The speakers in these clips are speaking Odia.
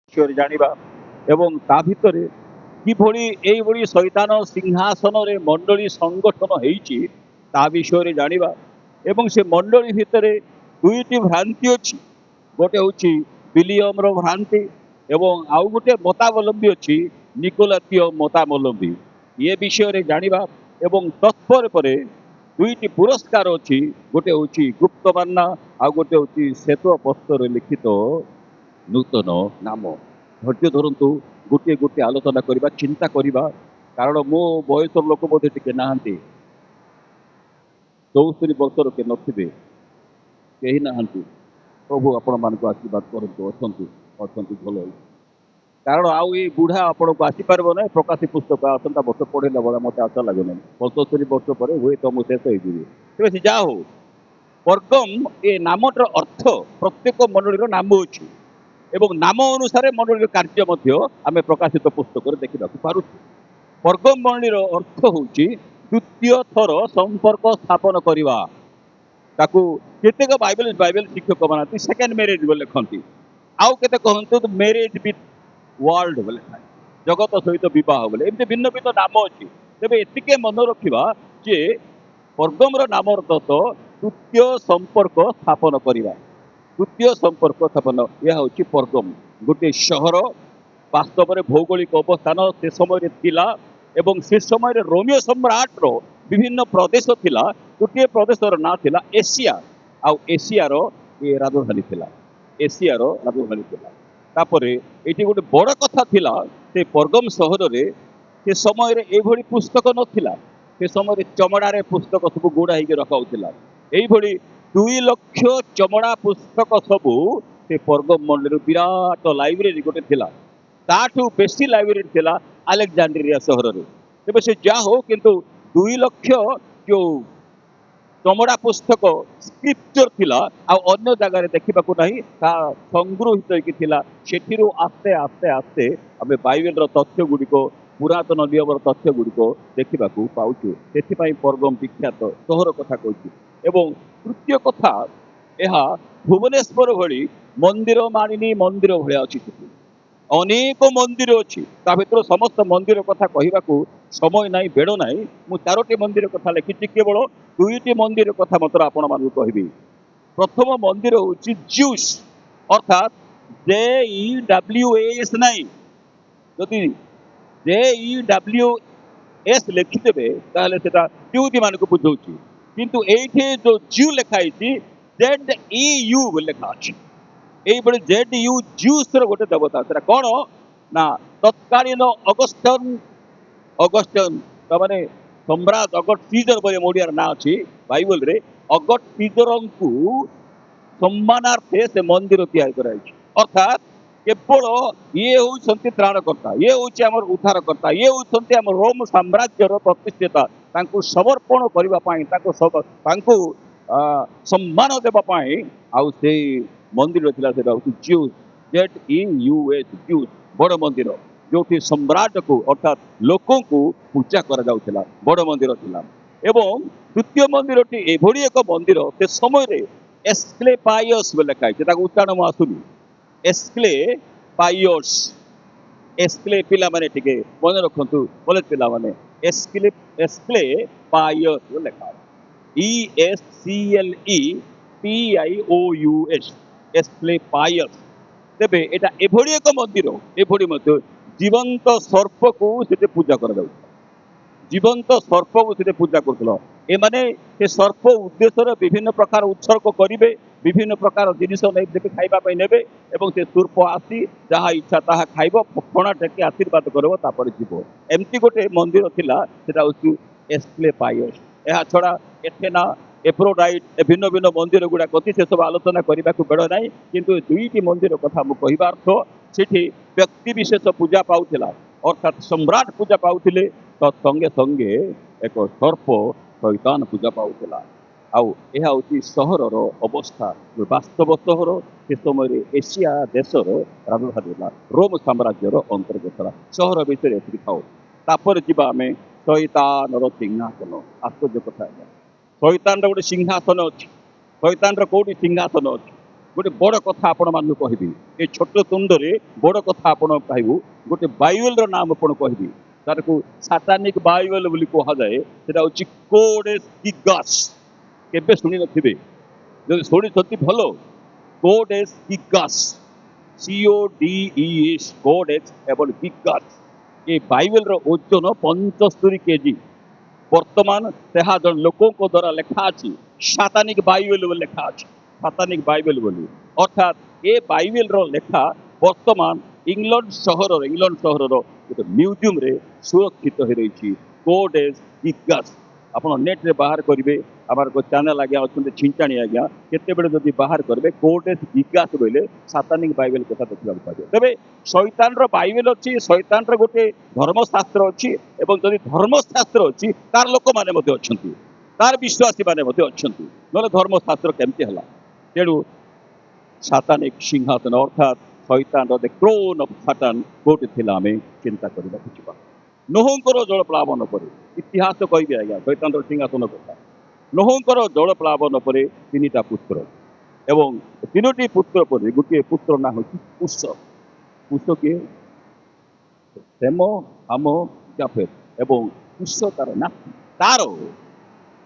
ବିଷୟରେ ଜାଣିବା ଏବଂ ତା ଭିତରେ କିଭଳି ଏଇଭଳି ଶୈତାନ ସିଂହାସନରେ ମଣ୍ଡଳୀ ସଂଗଠନ ହେଇଛି ତା ବିଷୟରେ ଜାଣିବା ଏବଂ ସେ ମଣ୍ଡଳୀ ଭିତରେ ଦୁଇଟି ଭ୍ରାନ୍ତି ଅଛି। ଗୋଟେ ହେଉଛି ବିଲିୟମର ଭ୍ରାନ୍ତି ଏବଂ ଆଉ ଗୋଟେ ମତାବଲମ୍ବୀ ଅଛି ନିକୋଲାତୀୟ ମତାବଲମ୍ବୀ। ଏ ବିଷୟରେ ଜାଣିବା ଏବଂ ତତ୍ପରେ ପରେ ଦୁଇଟି ପୁରସ୍କାର ଅଛି, ଗୋଟେ ହେଉଛି ଗୁପ୍ତବାନ୍ନା ଆଉ ଗୋଟେ ହେଉଛି ଶ୍ଵେତ ପତ୍ରରେ ଲିଖିତ ନୂତନ ନାମ। ଧୈର୍ଯ୍ୟ ଧରନ୍ତୁ, ଗୋଟିଏ ଗୋଟିଏ ଆଲୋଚନା କରିବା, ଚିନ୍ତା କରିବା, କାରଣ ମୋ ବୟସର ଲୋକ ବୋଧେ ଟିକେ ନାହାନ୍ତି, 64 ବର୍ଷର କେ ନଥିବେ, କେହି ନାହାନ୍ତି। ପ୍ରଭୁ ଆପଣମାନଙ୍କୁ ଆଶୀର୍ବାଦ କରନ୍ତୁ। ଅଛନ୍ତି ଭଲ ହେଇଛି, କାରଣ ଆଉ ଏଇ ବୁଢା ଆପଣଙ୍କୁ ଆସିପାରିବ ନାହିଁ। ପ୍ରକାଶୀ ପୁସ୍ତକ ଆସନ୍ତା ବର୍ଷ ପଢିଲା ବେଳେ ମତେ ଆଶା ଲାଗୁନାହିଁ, 75 ବର୍ଷ ପରେ ହୁଏତ ମୁଁ ଶେଷ ହେଇଯିବି। ତେବେ ସେ ଯାହା ହଉ, ପର୍ଗମ ଏ ନାମଟିର ଅର୍ଥ ପ୍ରତ୍ୟେକ ମଣ୍ଡଳୀର ନାମ ଅଛି ଏବଂ ନାମ ଅନୁସାରେ ମଣ୍ଡଳୀର କାର୍ଯ୍ୟ ମଧ୍ୟ ଆମେ ପ୍ରକାଶିତ ପୁସ୍ତକରେ ଦେଖିବାକୁ ପାରୁଛୁ। ପର୍ଗମ ମଣ୍ଡଳୀର ଅର୍ଥ ହେଉଛି ଦ୍ୱିତୀୟ ଥର ସମ୍ପର୍କ ସ୍ଥାପନ କରିବା। ତାକୁ କେତେକ ବାଇବେଲ ଶିକ୍ଷକ ମାନନ୍ତି ସେକେଣ୍ଡ ମ୍ୟାରେଜ ବୋଲି ଲେଖନ୍ତି, ଆଉ କେତେ କହନ୍ତୁ ମ୍ୟାରେଜ ବିଥ୍ ୱାର୍ଲଡ ବୋଲି ଥାଏ, ଜଗତ ସହିତ ବିବାହ ବୋଲି। ଏମିତି ଭିନ୍ନ ଭିନ୍ନ ନାମ ଅଛି। ତେବେ ଏତିକେ ମନେ ରଖିବା ଯେ ପର୍ଗମର ନାମ ଅର୍ଥ ଦ୍ୱିତୀୟ ସମ୍ପର୍କ ସ୍ଥାପନ କରିବା। ଦ୍ୱିତୀୟ ସମ୍ପର୍କ ସ୍ଥାପନ, ଏହା ହେଉଛି ପର୍ଗମ। ଗୋଟିଏ ସହର, ବାସ୍ତବରେ ଭୌଗୋଳିକ ଅବସ୍ଥାନ ସେ ସମୟରେ ଥିଲା ଏବଂ ସେ ସମୟରେ ରୋମିଓ ସମ୍ରାଟର ବିଭିନ୍ନ ପ୍ରଦେଶ ଥିଲା। ଗୋଟିଏ ପ୍ରଦେଶର ନାଁ ଥିଲା ଏସିଆ, ଆଉ ଏସିଆର ରାଜଧାନୀ ଥିଲା। ତାପରେ ଏଠି ଗୋଟେ ବଡ କଥା ଥିଲା, ସେ ପର୍ଗମ ସହରରେ ସେ ସମୟରେ ଏଇଭଳି ପୁସ୍ତକ ନଥିଲା। ସେ ସମୟରେ ଚମଡ଼ାରେ ପୁସ୍ତକ ସବୁ ଗୋଡା ହେଇକି ରଖାଉଥିଲା। ଏଇଭଳି 2 ଲକ୍ଷ ଚମଡ଼ା ପୁସ୍ତକ ସବୁ ସେ ପର୍ଗମ ମଣ୍ଡଳୀର ବିରାଟ ଲାଇବ୍ରେରୀ ଗୋଟେ ଥିଲା। ତାଠୁ ବେଶୀ ଲାଇବ୍ରେରୀ ଥିଲା ଆଲେକ୍ଜାଣ୍ଡ୍ରିଆ ସହରରେ। ତେବେ ସେ ଯାହା ହଉ, କିନ୍ତୁ 2 ଲକ୍ଷ ଯୋଉ ଚମଡ଼ା ପୁସ୍ତକ ସ୍କ୍ରିପ୍ଚର ଥିଲା ଆଉ ଅନ୍ୟ ଜାଗାରେ ଦେଖିବାକୁ ନାହିଁ, ତାହା ସଂଗୃହିତ ହେଇକି ଥିଲା। ସେଥିରୁ ଆସ୍ତେ ଆସ୍ତେ ଆସ୍ତେ ଆମେ ବାଇବେଲର ତଥ୍ୟ ଗୁଡ଼ିକ, ପୁରାତନ ନିୟମର ତଥ୍ୟ ଗୁଡ଼ିକ ଦେଖିବାକୁ ପାଉଛୁ। ସେଥିପାଇଁ ପର୍ଗମ ବିଖ୍ୟାତ ସହର କଥା କହୁଛି। ଏବଂ ତୃତୀୟ କଥା, ଏହା ଭୁବନେଶ୍ୱର ଭଳି ମନ୍ଦିର ମାଳିନୀ ମନ୍ଦିର ଭଳିଆ ଅଛି। ଅନେକ ମନ୍ଦିର ଅଛି, ତା ଭିତରୁ ସମସ୍ତ ମନ୍ଦିର କଥା କହିବାକୁ ସମୟ ନାହିଁ, ବେଳ ନାହିଁ। ମୁଁ 4ଟି ମନ୍ଦିର କଥା ଲେଖିଛି, କେବଳ 2ଟି ମନ୍ଦିର କଥା ମାତ୍ର ଆପଣମାନଙ୍କୁ କହିବି। ପ୍ରଥମ ମନ୍ଦିର ହେଉଛି ଜିଉସ୍, ଅର୍ଥାତ୍ JEWS ନାହିଁ, ଯଦି JEWS ଲେଖିଦେବେ ତାହେଲେ ସେଟା ଜିଉତି ମାନଙ୍କୁ ବୁଝଉଛି। କିନ୍ତୁ ଏଇଠି ଯୋଉ ଜିଉ ଲେଖା ହେଇଛି ZEU ବୋଲି ଲେଖା ଅଛି। এইଭଳି ZEU ଜିଉସର ଗୋଟେ ଦେବତା। ସେଟା କ'ଣ ନା ତତ୍କାଳୀନ ଅଗଷ୍ଟନ ତାମାନେ ସମ୍ରାଟ ଅଗଷ୍ଟ ସିଜର ବୋଲି ଓଡ଼ିଆର ନାଁ ଅଛି ବାଇବଲରେ। ଅଗଷ୍ଟ ସିଜରଙ୍କୁ ସମ୍ମାନାର୍ଥେ ସେ ମନ୍ଦିର ତିଆରି କରାଯାଇଛି। ଅର୍ଥାତ୍ କେବଳ ଇଏ ହେଉଛନ୍ତି ତ୍ରାଣକର୍ତ୍ତା, ଇଏ ହେଉଛି ଆମର ଉଦ୍ଧାରକର୍ତ୍ତା, ଇଏ ହେଉଛନ୍ତି ଆମ ରୋମ ସାମ୍ରାଜ୍ୟର ପ୍ରତିଷ୍ଠିତା। ତାଙ୍କୁ ସମର୍ପଣ କରିବା ପାଇଁ, ତାଙ୍କୁ ସମ୍ମାନ ଦେବା ପାଇଁ ଆଉ ସେଇ ମନ୍ଦିର ଥିଲା, ସେଟା ହେଉଛି ଜିଉସ୍, ZEUS, ଜିଉସ୍, ବଡ଼ ମନ୍ଦିର, ଯୋଉଠି ସମ୍ରାଟକୁ ଅର୍ଥାତ୍ ଲୋକଙ୍କୁ ପୂଜା କରାଯାଉଥିଲା, ବଡ଼ ମନ୍ଦିର ଥିଲା। ଏବଂ ଦ୍ୱିତୀୟ ମନ୍ଦିରଟି ଏଭଳି ଏକ ମନ୍ଦିର, ସେ ସମୟରେ ଏସ୍କ୍ଲେପାଇୟସ୍ ବୋଲି ଲେଖା ହେଇଛି। ତାକୁ ଉଚ୍ଚାରଣ ମୁଁ ଆସୁନି, ଏସ୍କ୍ଲେପାଇୟସ୍। ଏସ୍କ୍ଲେ ପିଲାମାନେ ଟିକେ ମନେ ରଖନ୍ତୁ, କଲେଜ ପିଲାମାନେ, ଏସ୍କ୍ଲେପାଇୟସ୍ ବୋଲି ଲେଖା ଅଛି, ESCLEPIOUS, ଏସ୍କ୍ଲେପାଇୟସ୍। ତେବେ ଏଟା ଏଭଳି ଏକ ମନ୍ଦିର, ଏଭଳି ମଧ୍ୟ ଜୀବନ୍ତ ସର୍ପକୁ ସେଠି ପୂଜା କରାଯାଉଛି। ଜୀବନ୍ତ ସର୍ପକୁ ସେଠି ପୂଜା କରୁଥିଲ। ଏମାନେ ସେ ସର୍ପ ଉଦ୍ଦେଶ୍ୟରେ ବିଭିନ୍ନ ପ୍ରକାର ଉତ୍ସର୍ଗ କରିବେ, ବିଭିନ୍ନ ପ୍ରକାର ଜିନିଷ ନେବେ, ଖାଇବା ପାଇଁ ନେବେ ଏବଂ ସେ ସର୍ପ ଆସି ଯାହା ଇଚ୍ଛା ତାହା ଖାଇବ, ଫଣା ଟେକି ଆଶୀର୍ବାଦ କରିବ, ତାପରେ ଯିବ। ଏମିତି ଗୋଟେ ମନ୍ଦିର ଥିଲା, ସେଟା ହେଉଛି ଏସ୍କ୍ଲେପାଇୟସ୍। ଏହା ଛଡ଼ା ଏଥେନା, ଏଫ୍ରୋଡାଇଟ୍, ଭିନ୍ନ ଭିନ୍ନ ମନ୍ଦିର ଗୁଡ଼ାକ ଅଛି, ସେସବୁ ଆଲୋଚନା କରିବାକୁ ବେଳ ନାହିଁ। କିନ୍ତୁ 2ଟି ମନ୍ଦିର କଥା ମୁଁ କହିବା ଅର୍ଥ, ସେଠି ବ୍ୟକ୍ତି ବିଶେଷ ପୂଜା ପାଉଥିଲା, ଅର୍ଥାତ୍ ସମ୍ରାଟ ପୂଜା ପାଉଥିଲେ, ତତ୍ସଙ୍ଗେ ସଙ୍ଗେ ଏକ ସର୍ପ ଶୈତାନ ପୂଜା ପାଉଥିଲା। ଆଉ ଏହା ହେଉଛି ସହରର ଅବସ୍ଥା। ବାସ୍ତବ ସହର ସେ ସମୟରେ ଏସିଆ ଦେଶର ରାଜଧାନୀ ହେଲା, ରୋମ ସାମ୍ରାଜ୍ୟର ଅନ୍ତର୍ଗତ ହେଲା। ସହର ବିଷୟରେ ଏତିକି ଥାଉ। ତାପରେ ଯିବା ଆମେ ଶୈତାନର ସିଂହାସନ। ଆଶ୍ଚର୍ଯ୍ୟ କଥା ହେଲା, ଶୈତାନର ଗୋଟେ ସିଂହାସନ ଅଛି। ଶୈତାନର କୋଉଠି ସିଂହାସନ ଅଛି? गोटे बड़ कथा आपण मानू कहबी ए छोट तुंडरे बड़ कथा आपण कहबू गोटे बाइबल रो नाम आपण कहबी तार को सातानिक बाइबल बोली कहा जाए सेटा होची कोडेस गिगास केबे सुनी नथिबे जदि सुनी सती भलो कोडेस गिगास CODES कोडेस एबल गिगास ए बाइबल रो ओजन 75 केजी वर्तमान तेहा जन लोकों को द्वारा लेखा अछि सातानिक बाइबल बोली लेखा अछि सातानिक बाइबल बोली अर्थात ए बाइबल रो लेखा वर्तमान इंग्लैंड सहर रो गोटे म्यूजियम रे सुरक्षित हो रही कोडेस गिगास आपण नेट रे बाहर करिवे आमार को चैनल आज्ञा अच्छे छिंचाणी आज्ञा केते बेले जदि बाहर करिवे कोडेस गिगास बोले सातानिक बाइबल कथा देखा पाइबे तबे शैतान रो बाइबल अछि शैतान रो गोटे धर्मशास्त्र अछि एवं जदि धर्मशास्त्र अछि तार लोक माने मध्ये अछंती तार विश्वासी माने मध्ये अछंती नले धर्मशास्त्र केमती हला तेणु सातानिक सिंहासन अर्थात शैतान the crown of Saton coat थिला आमे चिंता करिबा किछबा नोहंकर जल प्लावन पर इतिहास कहबे आज्ञा शैतान द सिंहासन कथा नोहंकर जल प्लावन पर तीनिटा पुत्र एवं तीनोटी पुत्र पर गोटे पुत्र ना होची कुश कुश के सेम हाम जाफेत एवं कुश तार ना तार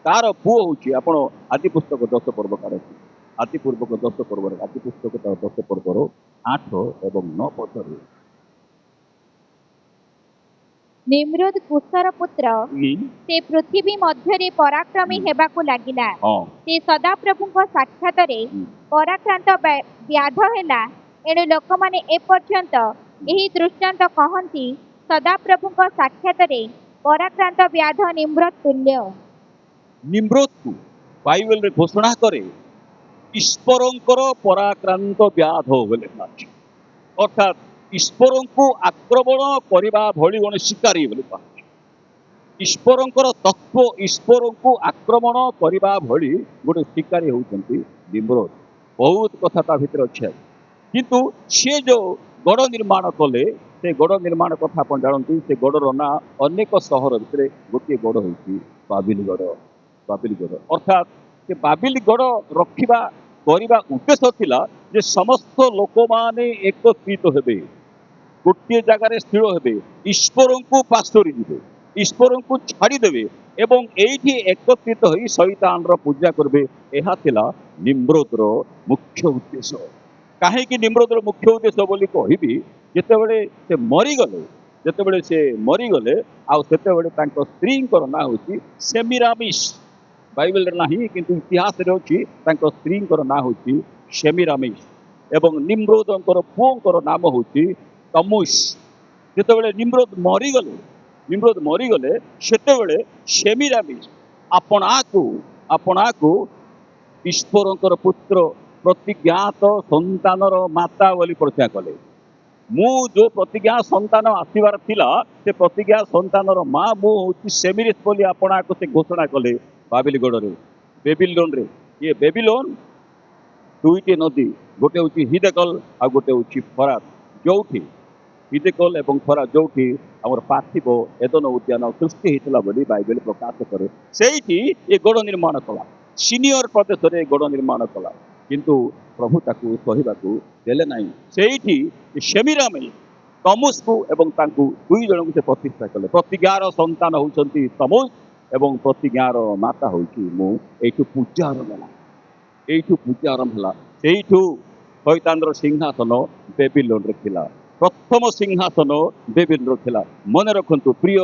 तार पुओ होची आपण आदि पुस्तक 10 पर्व काढी आदि पूर्वक 10 पर्व आदि पुस्तक 10 पर्वर 8 एवं 9 पदरे निम्रोद कुशर पुत्र से पृथ्वी मध्य पराक्रमी हेबाकु लागिला से सदा प्रभुଙ୍କ साक्षातरे पराक्रांत व्याध हेला एणु लोक माने ए पर्यंत एही दृष्टांत कहंती सदा प्रभुଙ୍କ साक्षातरे पराक्रांत व्याध निम्रोद तुल्य निम्रोद को बाइबल रे घोषणा करे ईश्वरंकर पराक्रांत व्याध बोले अर्थात ईश्वर को आक्रमण करने भली गण शिकारी बोले ईश्वरंकर तत्व ईश्वर को आक्रमण करने भली गोटे शिकारी होती निम्रोद बहुत कथा ता भीतर अच्छे किंतु सी जो गढ़ निर्माण कले से गढ़ निर्माण कथा आप जानती से गढ़र ना अनेक सहर भितर गोटे गढ़ होती बाबिलगढ़ अर्थात से बाबिलगढ़ रखा करने उद्देश्य थिला जे समस्त लोक माने एकत्रित हेबे गोटे जगार स्थिर हेबे ईश्वर को पासरी जीवे ईश्वर को छाड़देवे एवं एठी एकत्रित होई शैतान रो पूजा करबे एहा थिला निम्रोद रो मुख्य उद्देश्य काहेकि निम्रोद रो मुख्य उद्देश्य बोली कहबी जेतेबेले से मरीगले आ सेतेबेले तांको स्त्रींकर ना होची सेमिरामिस बाइबल रे नाही किंतु इतिहास रे होची तांको स्त्रींकर ना होची सेमिरामिस एवं निम्रोदंकर पुओंकर नाम होची तमुस जेतेबेले निम्रोद मरीगले सेतेबेले सेमिरामिस आपणा को ईश्वरंकर पुत्र प्रतिज्ञात संतानर माता बोली प्रतिज्ञा कले मु जो प्रतिज्ञा संतान आसबार थिला से प्रतिज्ञा संतानर माँ मु होची सेमिरिस बोली आपणा को से घोषणा कले बाबिलगढ़ रे बेबिलोन रे ये बेबिलोन दुईटी नदी गोटे होची हिदेकल आ गोटे होची फरात जोठी हिदेकल एवं फरात जोठी आमर पार्थिव एदन उद्यान सृष्टि होता बोली बाइबल प्रकाश करे सेठी ये गढ़ निर्माण कला सीनियर प्रदेश रे गढ़ निर्माण कला किंतु प्रभु ताकू कहवाकू देले नहीं सेठी सेमिरामिस तमुस को एवं तांकू दुई जन को से प्रतिष्ठा कले प्रतिज्ञार संतान होचंती तमुस एवं प्रतिज्ञार माता होची मु एठु पूजा आरंभ होला सेठु शैतान सिंहासन बेबिलोन रे थिला प्रथम सिंहासन बेबिलोन रे थिला मन रखंतु प्रिय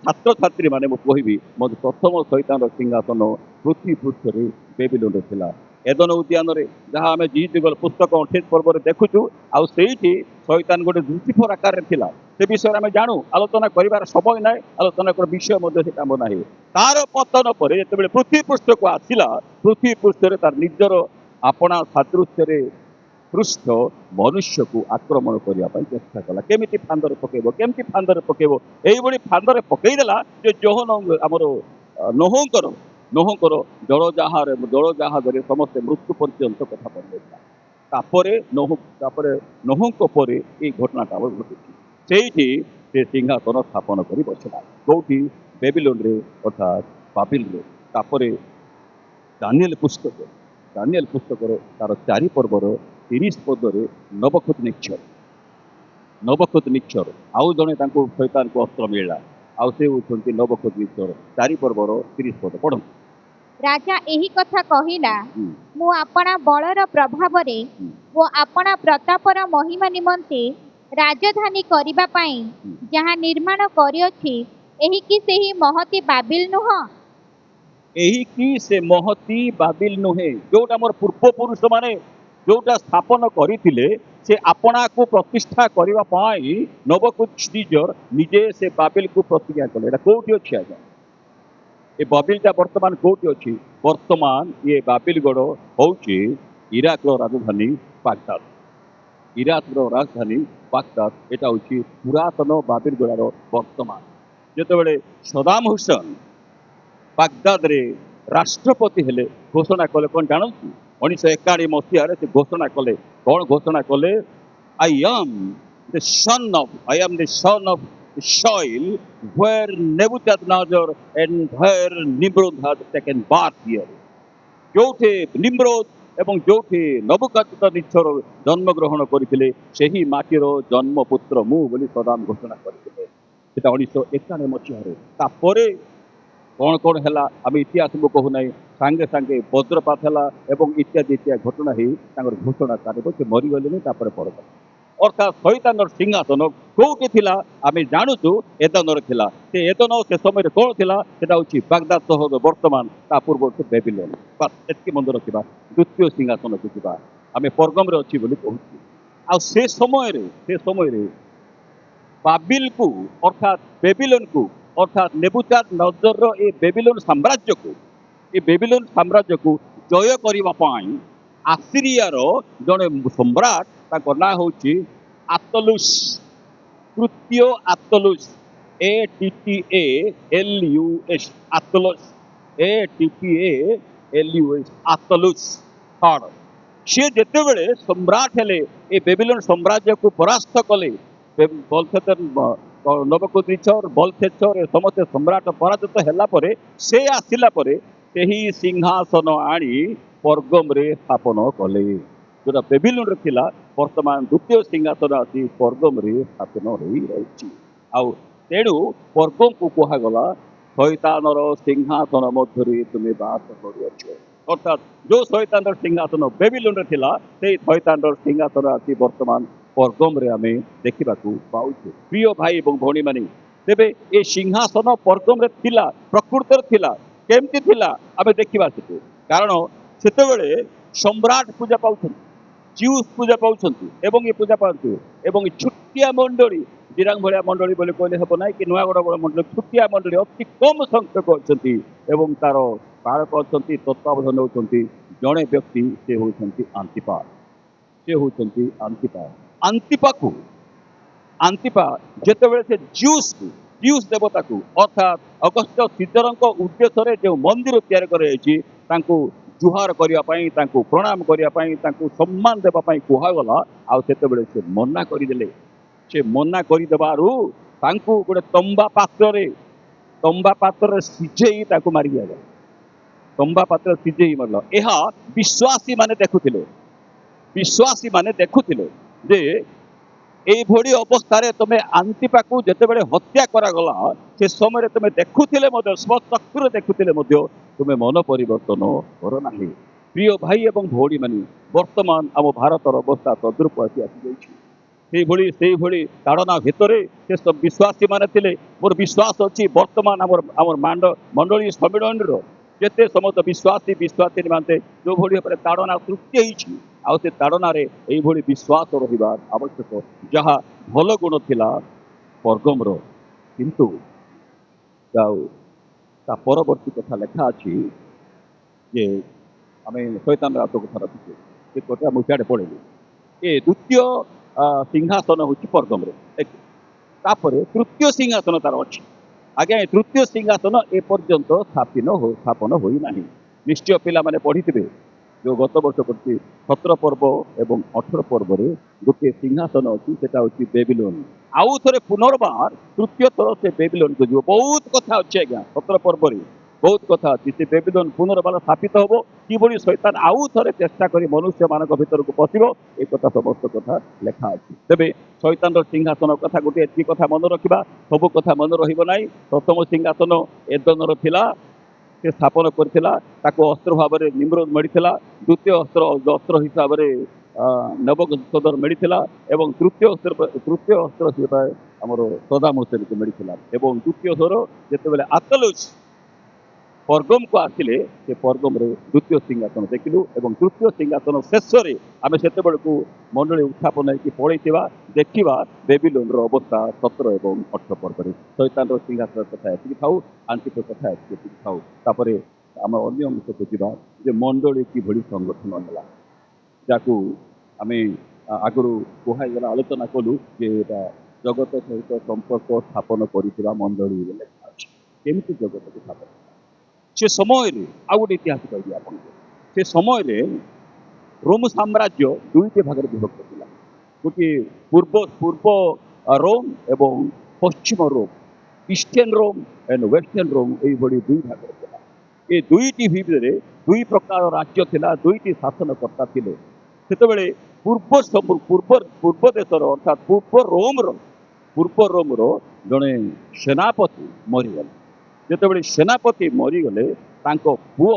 छात्र छात्री माने मु कहबी मते प्रथम शैतान सिंहासन पृथ्वी पृष्ठ रे बेबिलोन रे थिला एदन उद्यान रे जहाँ आम जीगल पुस्तक 28 पर्व देखुचु आउ सेठी शैतान गोटे लुसिफर आकार थिला से विषय आम जानू आलोचना करिवार समय ना आलोचना कर विषय मध्य से काम ना तार पतन पर जेतेबेले पृथ्वी पृष्ठ को आसिला पृथ्वी पृष्ठ रे तार निजर आपणा सादृश्य रे पृष्ठ मनुष्य को आक्रमण करने चेष्टा कला केमिति फांदरे पकेब एइबडी फांदरे पकईदेला जे जोहन आमर नोहंकर जल जहाज समस्त मृत्यु पर्यंत कथा पड़े नोहंक पर ये घटनाटा घटी से सिंहासन स्थापन कर बसला कौटी बेबिलोन रे अर्थात बाबिल रे तापरे दानिएल पुस्तक ଦାନିଏଲ ପୁସ୍ତକର ତାର 4 ପର୍ବର 30 ପଦରେ ନବଖୁଦନିଚ୍ଛର ଆଉ ଜଣେ ତାଙ୍କୁ ଶୈତାନକୁ ଅସ୍ତ୍ର ମିଳିଲା, ଆଉ ସେ ହେଉଛନ୍ତି ନବଖୁଦନିଚ୍ଛର 4 ପର୍ବର 30 ପଦ ପଢ଼ନ୍ତୁ। ରାଜା ଏହି କଥା କହିଲା, ହୁଁ, ମୁଁ ଆପଣା ବଳର ପ୍ରଭାବରେ ହୁଁ, ଓ ଆପଣା ପ୍ରତାପର ମହିମା ନିମନ୍ତେ ରାଜଧାନୀ କରିବା ପାଇଁ ହୁଁ। ଯାହା ନିର୍ମାଣ କରିଅଛି, ଏହି କି ସେହି ମହତୀ ବାବିଲ ନୁହଁ? ଏହି କି ସେ ମହତୀ ବାବିଲ ନୁହେଁ? ଯୋଉଟା ମୋର ପୂର୍ବପୁରୁଷ ମାନେ ଯୋଉଟା ସ୍ଥାପନ କରିଥିଲେ, ସେ ଆପଣାକୁ ପ୍ରତିଷ୍ଠା କରିବା ପାଇଁ ନବଖୁଦନିଚ୍ଛର ନିଜେ ସେ ବାବିଲକୁ ପ୍ରତିଜ୍ଞା କଲେ। ଏଟା କୋଉଠି ଅଛି ଆଜ୍ଞା? ଏ ବାବିଲଟା ବର୍ତ୍ତମାନ କୋଉଠି ଅଛି? ବର୍ତ୍ତମାନ ଇଏ ବାବିଲଗଡ଼ ହଉଛି ଇରାକର ରାଜଧାନୀ ବାଗଦାଦ। ଇରାକର ରାଜଧାନୀ ବାଗଦାଦ ଏଟା ହଉଛି ପୁରାତନ ବାବିଲଗଡ଼ର ବର୍ତ୍ତମାନ। ଯେତେବେଳେ ସଦାମ ହୁସେନ ବାଗଦାଦରେ ରାଷ୍ଟ୍ରପତି ହେଲେ, ଘୋଷଣା କଲେ କ'ଣ ଜାଣନ୍ତି? 1951 ମସିହାରେ ସେ ଘୋଷଣା କଲେ। କ'ଣ ଘୋଷଣା କଲେ? I am the son of Shaul, where Nebuchadnezzar and where Nimrod had taken birth here. ଯୋଉଠି ନିମ୍ରୋଦ ଏବଂ ଯୋଉଠି ନବୁକଦ୍ନେଚ୍ଛର ଜନ୍ମଗ୍ରହଣ କରିଥିଲେ, ସେହି ମାଟିର ଜନ୍ମପୁତ୍ର ମୁଁ ବୋଲି ସଦାମ ଘୋଷଣା କରିଥିଲେ। ସେଟା 1951 ମସିହାରେ। ତାପରେ କ'ଣ କ'ଣ ହେଲା ଆମେ ଇତିହାସକୁ କହୁନାହିଁ, ସାଙ୍ଗେ ସାଙ୍ଗେ ବଜ୍ରପାତ ହେଲା ଏବଂ ଇତ୍ୟାଦି ଘଟଣା ହେଇ ତାଙ୍କର ଘୋଷଣା କାରିବ ସେ ମରିଗଲେନି। ତାପରେ ପରଦା ଅର୍ଥାତ୍ ଶୈତାନର ସିଂହାସନ କୋଉଠି ଥିଲା ଆମେ ଜାଣୁଛୁ? ଏଦନରେ ଥିଲା। ସେ ଏଦନ ସେ ସମୟରେ କ'ଣ ଥିଲା? ସେଟା ହଉଛି ବାଗଦାଦ ସହର ବର୍ତ୍ତମାନ, ତା ପୂର୍ବରୁ ସେ ବେବିଲନ। ବାସ୍ ଏତିକି ମନେ ରଖିବା। ଦ୍ୱିତୀୟ ସିଂହାସନକୁ ଯିବା, ଆମେ ପର୍ଗମରେ ଅଛି ବୋଲି କହୁଛୁ। ଆଉ ସେ ସମୟରେ ବାବିଲକୁ ଅର୍ଥାତ୍ ବେବିଲନକୁ ଅର୍ଥାତ୍ ନେବୁକାଦନେଚ୍ଛରର ଏ ବେବିଲନ ସାମ୍ରାଜ୍ୟକୁ ଜୟ କରିବା ପାଇଁ ଆସିରିଆର ଜଣେ ସମ୍ରାଟ, ତାଙ୍କ ନାଁ ହେଉଛି ଆତଲୁସ, ତୃତୀୟ ଆତଲୁସ, ATTALUS, ଆତଲୁସ, ATTALUS, ଆତଲୁସ ଥର୍ଡ। ସିଏ ଯେତେବେଳେ ସମ୍ରାଟ ହେଲେ, ଏ ବେବିଲନ ସାମ୍ରାଜ୍ୟକୁ ପରାସ୍ତ କଲେ, ନବୁକଦ୍ନେଚ୍ଛର, ବେଲତେଶର ଏ ସମସ୍ତ ସମ୍ରାଟ ପରାଜିତ ହେଲା ପରେ ସେ ଆସିଲା ପରେ ସେହି ସିଂହାସନ ଆଣି ପର୍ଗମରେ ସ୍ଥାପନ କଲେ। ଯୋଉଟା ବେବିଲନରେ ଥିଲା, ବର୍ତ୍ତମାନ ଦ୍ୱିତୀୟ ସିଂହାସନ ଆସି ପର୍ଗମରେ ସ୍ଥାପନ ହୋଇ ରହିଛି। ଆଉ ତେଣୁ ପର୍ଗମକୁ କୁହାଗଲା ଶୈତାନର ସିଂହାସନ ମଧ୍ୟରେ ତୁମେ ବାସ କରୁଅଛ। ଅର୍ଥାତ୍ ଯୋଉ ଶୈତାନର ସିଂହାସନ ବେବିଲନରେ ଥିଲା, ସେଇ ଶୈତାନର ସିଂହାସନ ଆସି ବର୍ତ୍ତମାନ ପର୍ଗମରେ ଆମେ ଦେଖିବାକୁ ପାଉଛୁ। ପ୍ରିୟ ଭାଇ ଏବଂ ଭଉଣୀମାନେ, ତେବେ ଏ ସିଂହାସନ ପର୍ଗମରେ ଥିଲା, ପ୍ରକୃତରେ ଥିଲା। କେମିତି ଥିଲା ଆମେ ଦେଖିବା ସେଠୁ। କାରଣ ସେତେବେଳେ ସମ୍ରାଟ ପୂଜା ପାଉଛନ୍ତି, ଜିଉସ୍ ପୂଜା ପାଉଛନ୍ତି ଏବଂ ଏ ପୂଜା ପାଆନ୍ତି ଏବଂ ଛୋଟିଆ ମଣ୍ଡଳୀ, ଜିରାଙ୍ଗ ଭଳିଆ ମଣ୍ଡଳୀ ବୋଲି କହିଲେ ହେବ ନାହିଁ, କି ନୂଆଗଡ଼ ଭଳିଆ ମଣ୍ଡଳୀ, ଛୋଟିଆ ମଣ୍ଡଳୀ ଅତି କମ୍ ସଂଖ୍ୟକ ଅଛନ୍ତି ଏବଂ ତାର ପାଳକ ଅଛନ୍ତି, ତତ୍ତ୍ୱାବଧାନ ହେଉଛନ୍ତି ଜଣେ ବ୍ୟକ୍ତି, ସେ ହେଉଛନ୍ତି ଆନ୍ତିପା ଯେତେବେଳେ ସେ ଜିଉସ୍ ଦେବତାକୁ ଅର୍ଥାତ୍ ଅଗଷ୍ଟ ସିଜରଙ୍କ ଉଦ୍ଦେଶ୍ୟରେ ଯେଉଁ ମନ୍ଦିର ତିଆରି କରାଯାଇଛି, ତାଙ୍କୁ ଜୁହାର କରିବା ପାଇଁ, ତାଙ୍କୁ ପ୍ରଣାମ କରିବା ପାଇଁ, ତାଙ୍କୁ ସମ୍ମାନ ଦେବା ପାଇଁ କୁହାଗଲା। ଆଉ ସେତେବେଳେ ସେ ମନା କରିଦେଲେ। ସେ ମନା କରିଦେବାରୁ ତାଙ୍କୁ ଗୋଟେ ତମ୍ବା ପାତ୍ରରେ ସିଝେଇ ତାକୁ ମାରି ଦିଆଗଲା। ତମ୍ବା ପାତ୍ରରେ ସିଝେଇ ମାରିଲ। ଏହା ବିଶ୍ୱାସୀ ମାନେ ଦେଖୁଥିଲେ ଯେ এইଭଳି ଅବସ୍ଥାରେ ତମେ ଆନ୍ତିପାକୁ ଯେତେବେଳେ ହତ୍ୟା କରାଗଲା, ସେ ସମୟରେ ତମେ ଦେଖୁଥିଲେ ମଧ୍ୟ, ସ୍ୱଚକ୍ଷୁରେ ଦେଖୁଥିଲେ ମଧ୍ୟ ତୁମେ ମନ ପରିବର୍ତ୍ତନ କର ନାହିଁ। ପ୍ରିୟ ଭାଇ ଏବଂ ଭଉଣୀମାନେ, ବର୍ତ୍ତମାନ ଆମ ଭାରତର ଅବସ୍ଥା ତଦ୍ରୂପ ଆସିଯାଇଛି। ସେଇଭଳି ତାଡ଼ନା ଭିତରେ ସେ ସବୁ ବିଶ୍ୱାସୀ ମାନେ ଥିଲେ। ମୋର ବିଶ୍ୱାସ ଅଛି ବର୍ତ୍ତମାନ ଆମର ମଣ୍ଡଳୀ ସମ୍ମିଳନୀର ଯେତେ ସମସ୍ତ ବିଶ୍ୱାସୀ ମାନେ ଯେଉଁଭଳି ଭାବରେ ତାଡ଼ନା ସୃଷ୍ଟି ହେଇଛି, ଆଉ ସେ ତାଡ଼ନାରେ ଏଇଭଳି ବିଶ୍ୱାସ ରହିବା ଆବଶ୍ୟକ। ଯାହା ଭଲ ଗୁଣ ଥିଲା ପର୍ଗମର, କିନ୍ତୁ ତା ପରବର୍ତ୍ତୀ କଥା ଲେଖା ଅଛି ଯେ ଆମେ ଶୈତାନର ହାତ କଥା ରଖିଛୁ, ସେ କଥା ମୁଁ ସିଆଡ଼େ ପଢ଼ିଲି। ଏ ଦ୍ୱିତୀୟ ସିଂହାସନ ହେଉଛି ପର୍ଗମରେ। ତାପରେ ତୃତୀୟ ସିଂହାସନ ତାର ଅଛି। ଆଜ୍ଞା, ଏ ତୃତୀୟ ସିଂହାସନ ଏପର୍ଯ୍ୟନ୍ତ ସ୍ଥାପନ ହୋଇନାହିଁ। ନିଶ୍ଚୟ ପିଲାମାନେ ପଢ଼ିଥିବେ, ଯେଉଁ ଗତ ବର୍ଷ କରିଛି 17 ପର୍ବ ଏବଂ 18 ପର୍ବରେ ଗୋଟିଏ ସିଂହାସନ ଅଛି, ସେଟା ହେଉଛି ବେବିଲୋନ। ଆଉ ଥରେ ପୁନର୍ବାର ତୃତୀୟ ଥର ସେ ବେବିଲୋନକୁ ଯିବ। ବହୁତ କଥା ଅଛି ଆଜ୍ଞା 17 ପର୍ବରେ, ବହୁତ କଥା ଅଛି। ସେ ବେବିଲୋନ ପୁନର୍ବାର ସ୍ଥାପିତ ହେବ, କିଭଳି ଶୈତାନ ଆଉ ଥରେ ଚେଷ୍ଟା କରି ମନୁଷ୍ୟମାନଙ୍କ ଭିତରକୁ ପଶିବ, ଏ କଥା ସମସ୍ତ କଥା ଲେଖା ଅଛି। ତେବେ ଶୈତାନର ସିଂହାସନ କଥା ଗୋଟିଏ ଏତିକି କଥା ମନେ ରଖିବା, ସବୁ କଥା ମନେ ରହିବ ନାହିଁ। ପ୍ରଥମ ସିଂହାସନ ଏଦନର ଥିଲା, ସେ ସ୍ଥାପନ କରିଥିଲା, ତାକୁ ଅସ୍ତ୍ର ଭାବରେ ନିମ୍ରୋଦ ମିଳିଥିଲା। ଦ୍ୱିତୀୟ ଅସ୍ତ୍ର ହିସାବରେ ନବକଧର ମିଳିଥିଲା ଏବଂ ତୃତୀୟ ଅସ୍ତ୍ର ଆମର ସଦାମ ହୁସେନକୁ ମିଳିଥିଲା। ଏବଂ ଦ୍ୱିତୀୟ ଥର ଯେତେବେଳେ ଆତଲୁସ ପର୍ଗମକୁ ଆସିଲେ, ସେ ପର୍ଗମରେ ଦ୍ୱିତୀୟ ସିଂହାସନ ଦେଖିଲୁ ଏବଂ ତୃତୀୟ ସିଂହାସନ ଶେଷରେ ଆମେ ସେତେବେଳକୁ ମଣ୍ଡଳୀ ଉତ୍ଥାପନ ହେଇକି ପଳେଇଥିବା ଦେଖିବା ବେବିଲୋନର ଅବସ୍ଥା 17 ଏବଂ 18 ପର୍ବରେ। ଶୈତାନର ସିଂହାସନ କଥା ଏତିକି ଥାଉ, ଆନ୍ତିକ କଥା ଏତିକି ଥାଉ। ତାପରେ ଆମେ ଅନ୍ୟ ଅଂଶକୁ ଯିବା ଯେ ମଣ୍ଡଳୀ କିଭଳି ସଂଗଠନ ହେଲା, ଯାହାକୁ ଆମେ ଆଗରୁ କୁହାଗଲା, ଆଲୋଚନା କଲୁ ଯେ ଏଇଟା ଜଗତ ସହିତ ସମ୍ପର୍କ ସ୍ଥାପନ କରିଥିବା ମଣ୍ଡଳୀ ବୋଲି ଲେଖା ଅଛି। କେମିତି ଜଗତକୁ ସ୍ଥାପନ ସେ ସମୟରେ ଆଉ ଗୋଟେ ଇତିହାସ କହିବି ଆପଣଙ୍କୁ। ସେ ସମୟରେ ରୋମ ସାମ୍ରାଜ୍ୟ ଦୁଇଟି ଭାଗରେ ବିଭକ୍ତ ଥିଲା। ଗୋଟିଏ ପୂର୍ବ ରୋମ ଏବଂ ପଶ୍ଚିମ Rome, eastern Rome and western Rome, ଏଇଭଳି ଦୁଇ ଭାଗରେ ଥିଲା। ଏ ଦୁଇଟି ଭିତରେ ଦୁଇ ପ୍ରକାର ରାଜ୍ୟ ଥିଲା, ଦୁଇଟି ଶାସନକର୍ତ୍ତା ଥିଲେ। ସେତେବେଳେ ପୂର୍ବ ଦେଶର ଅର୍ଥାତ୍ ପୂର୍ବ ରୋମର ଜଣେ ସେନାପତି ମରିଗଲେ। ଯେତେବେଳେ ସେନାପତି ମରିଗଲେ, ତାଙ୍କ ପୁଅ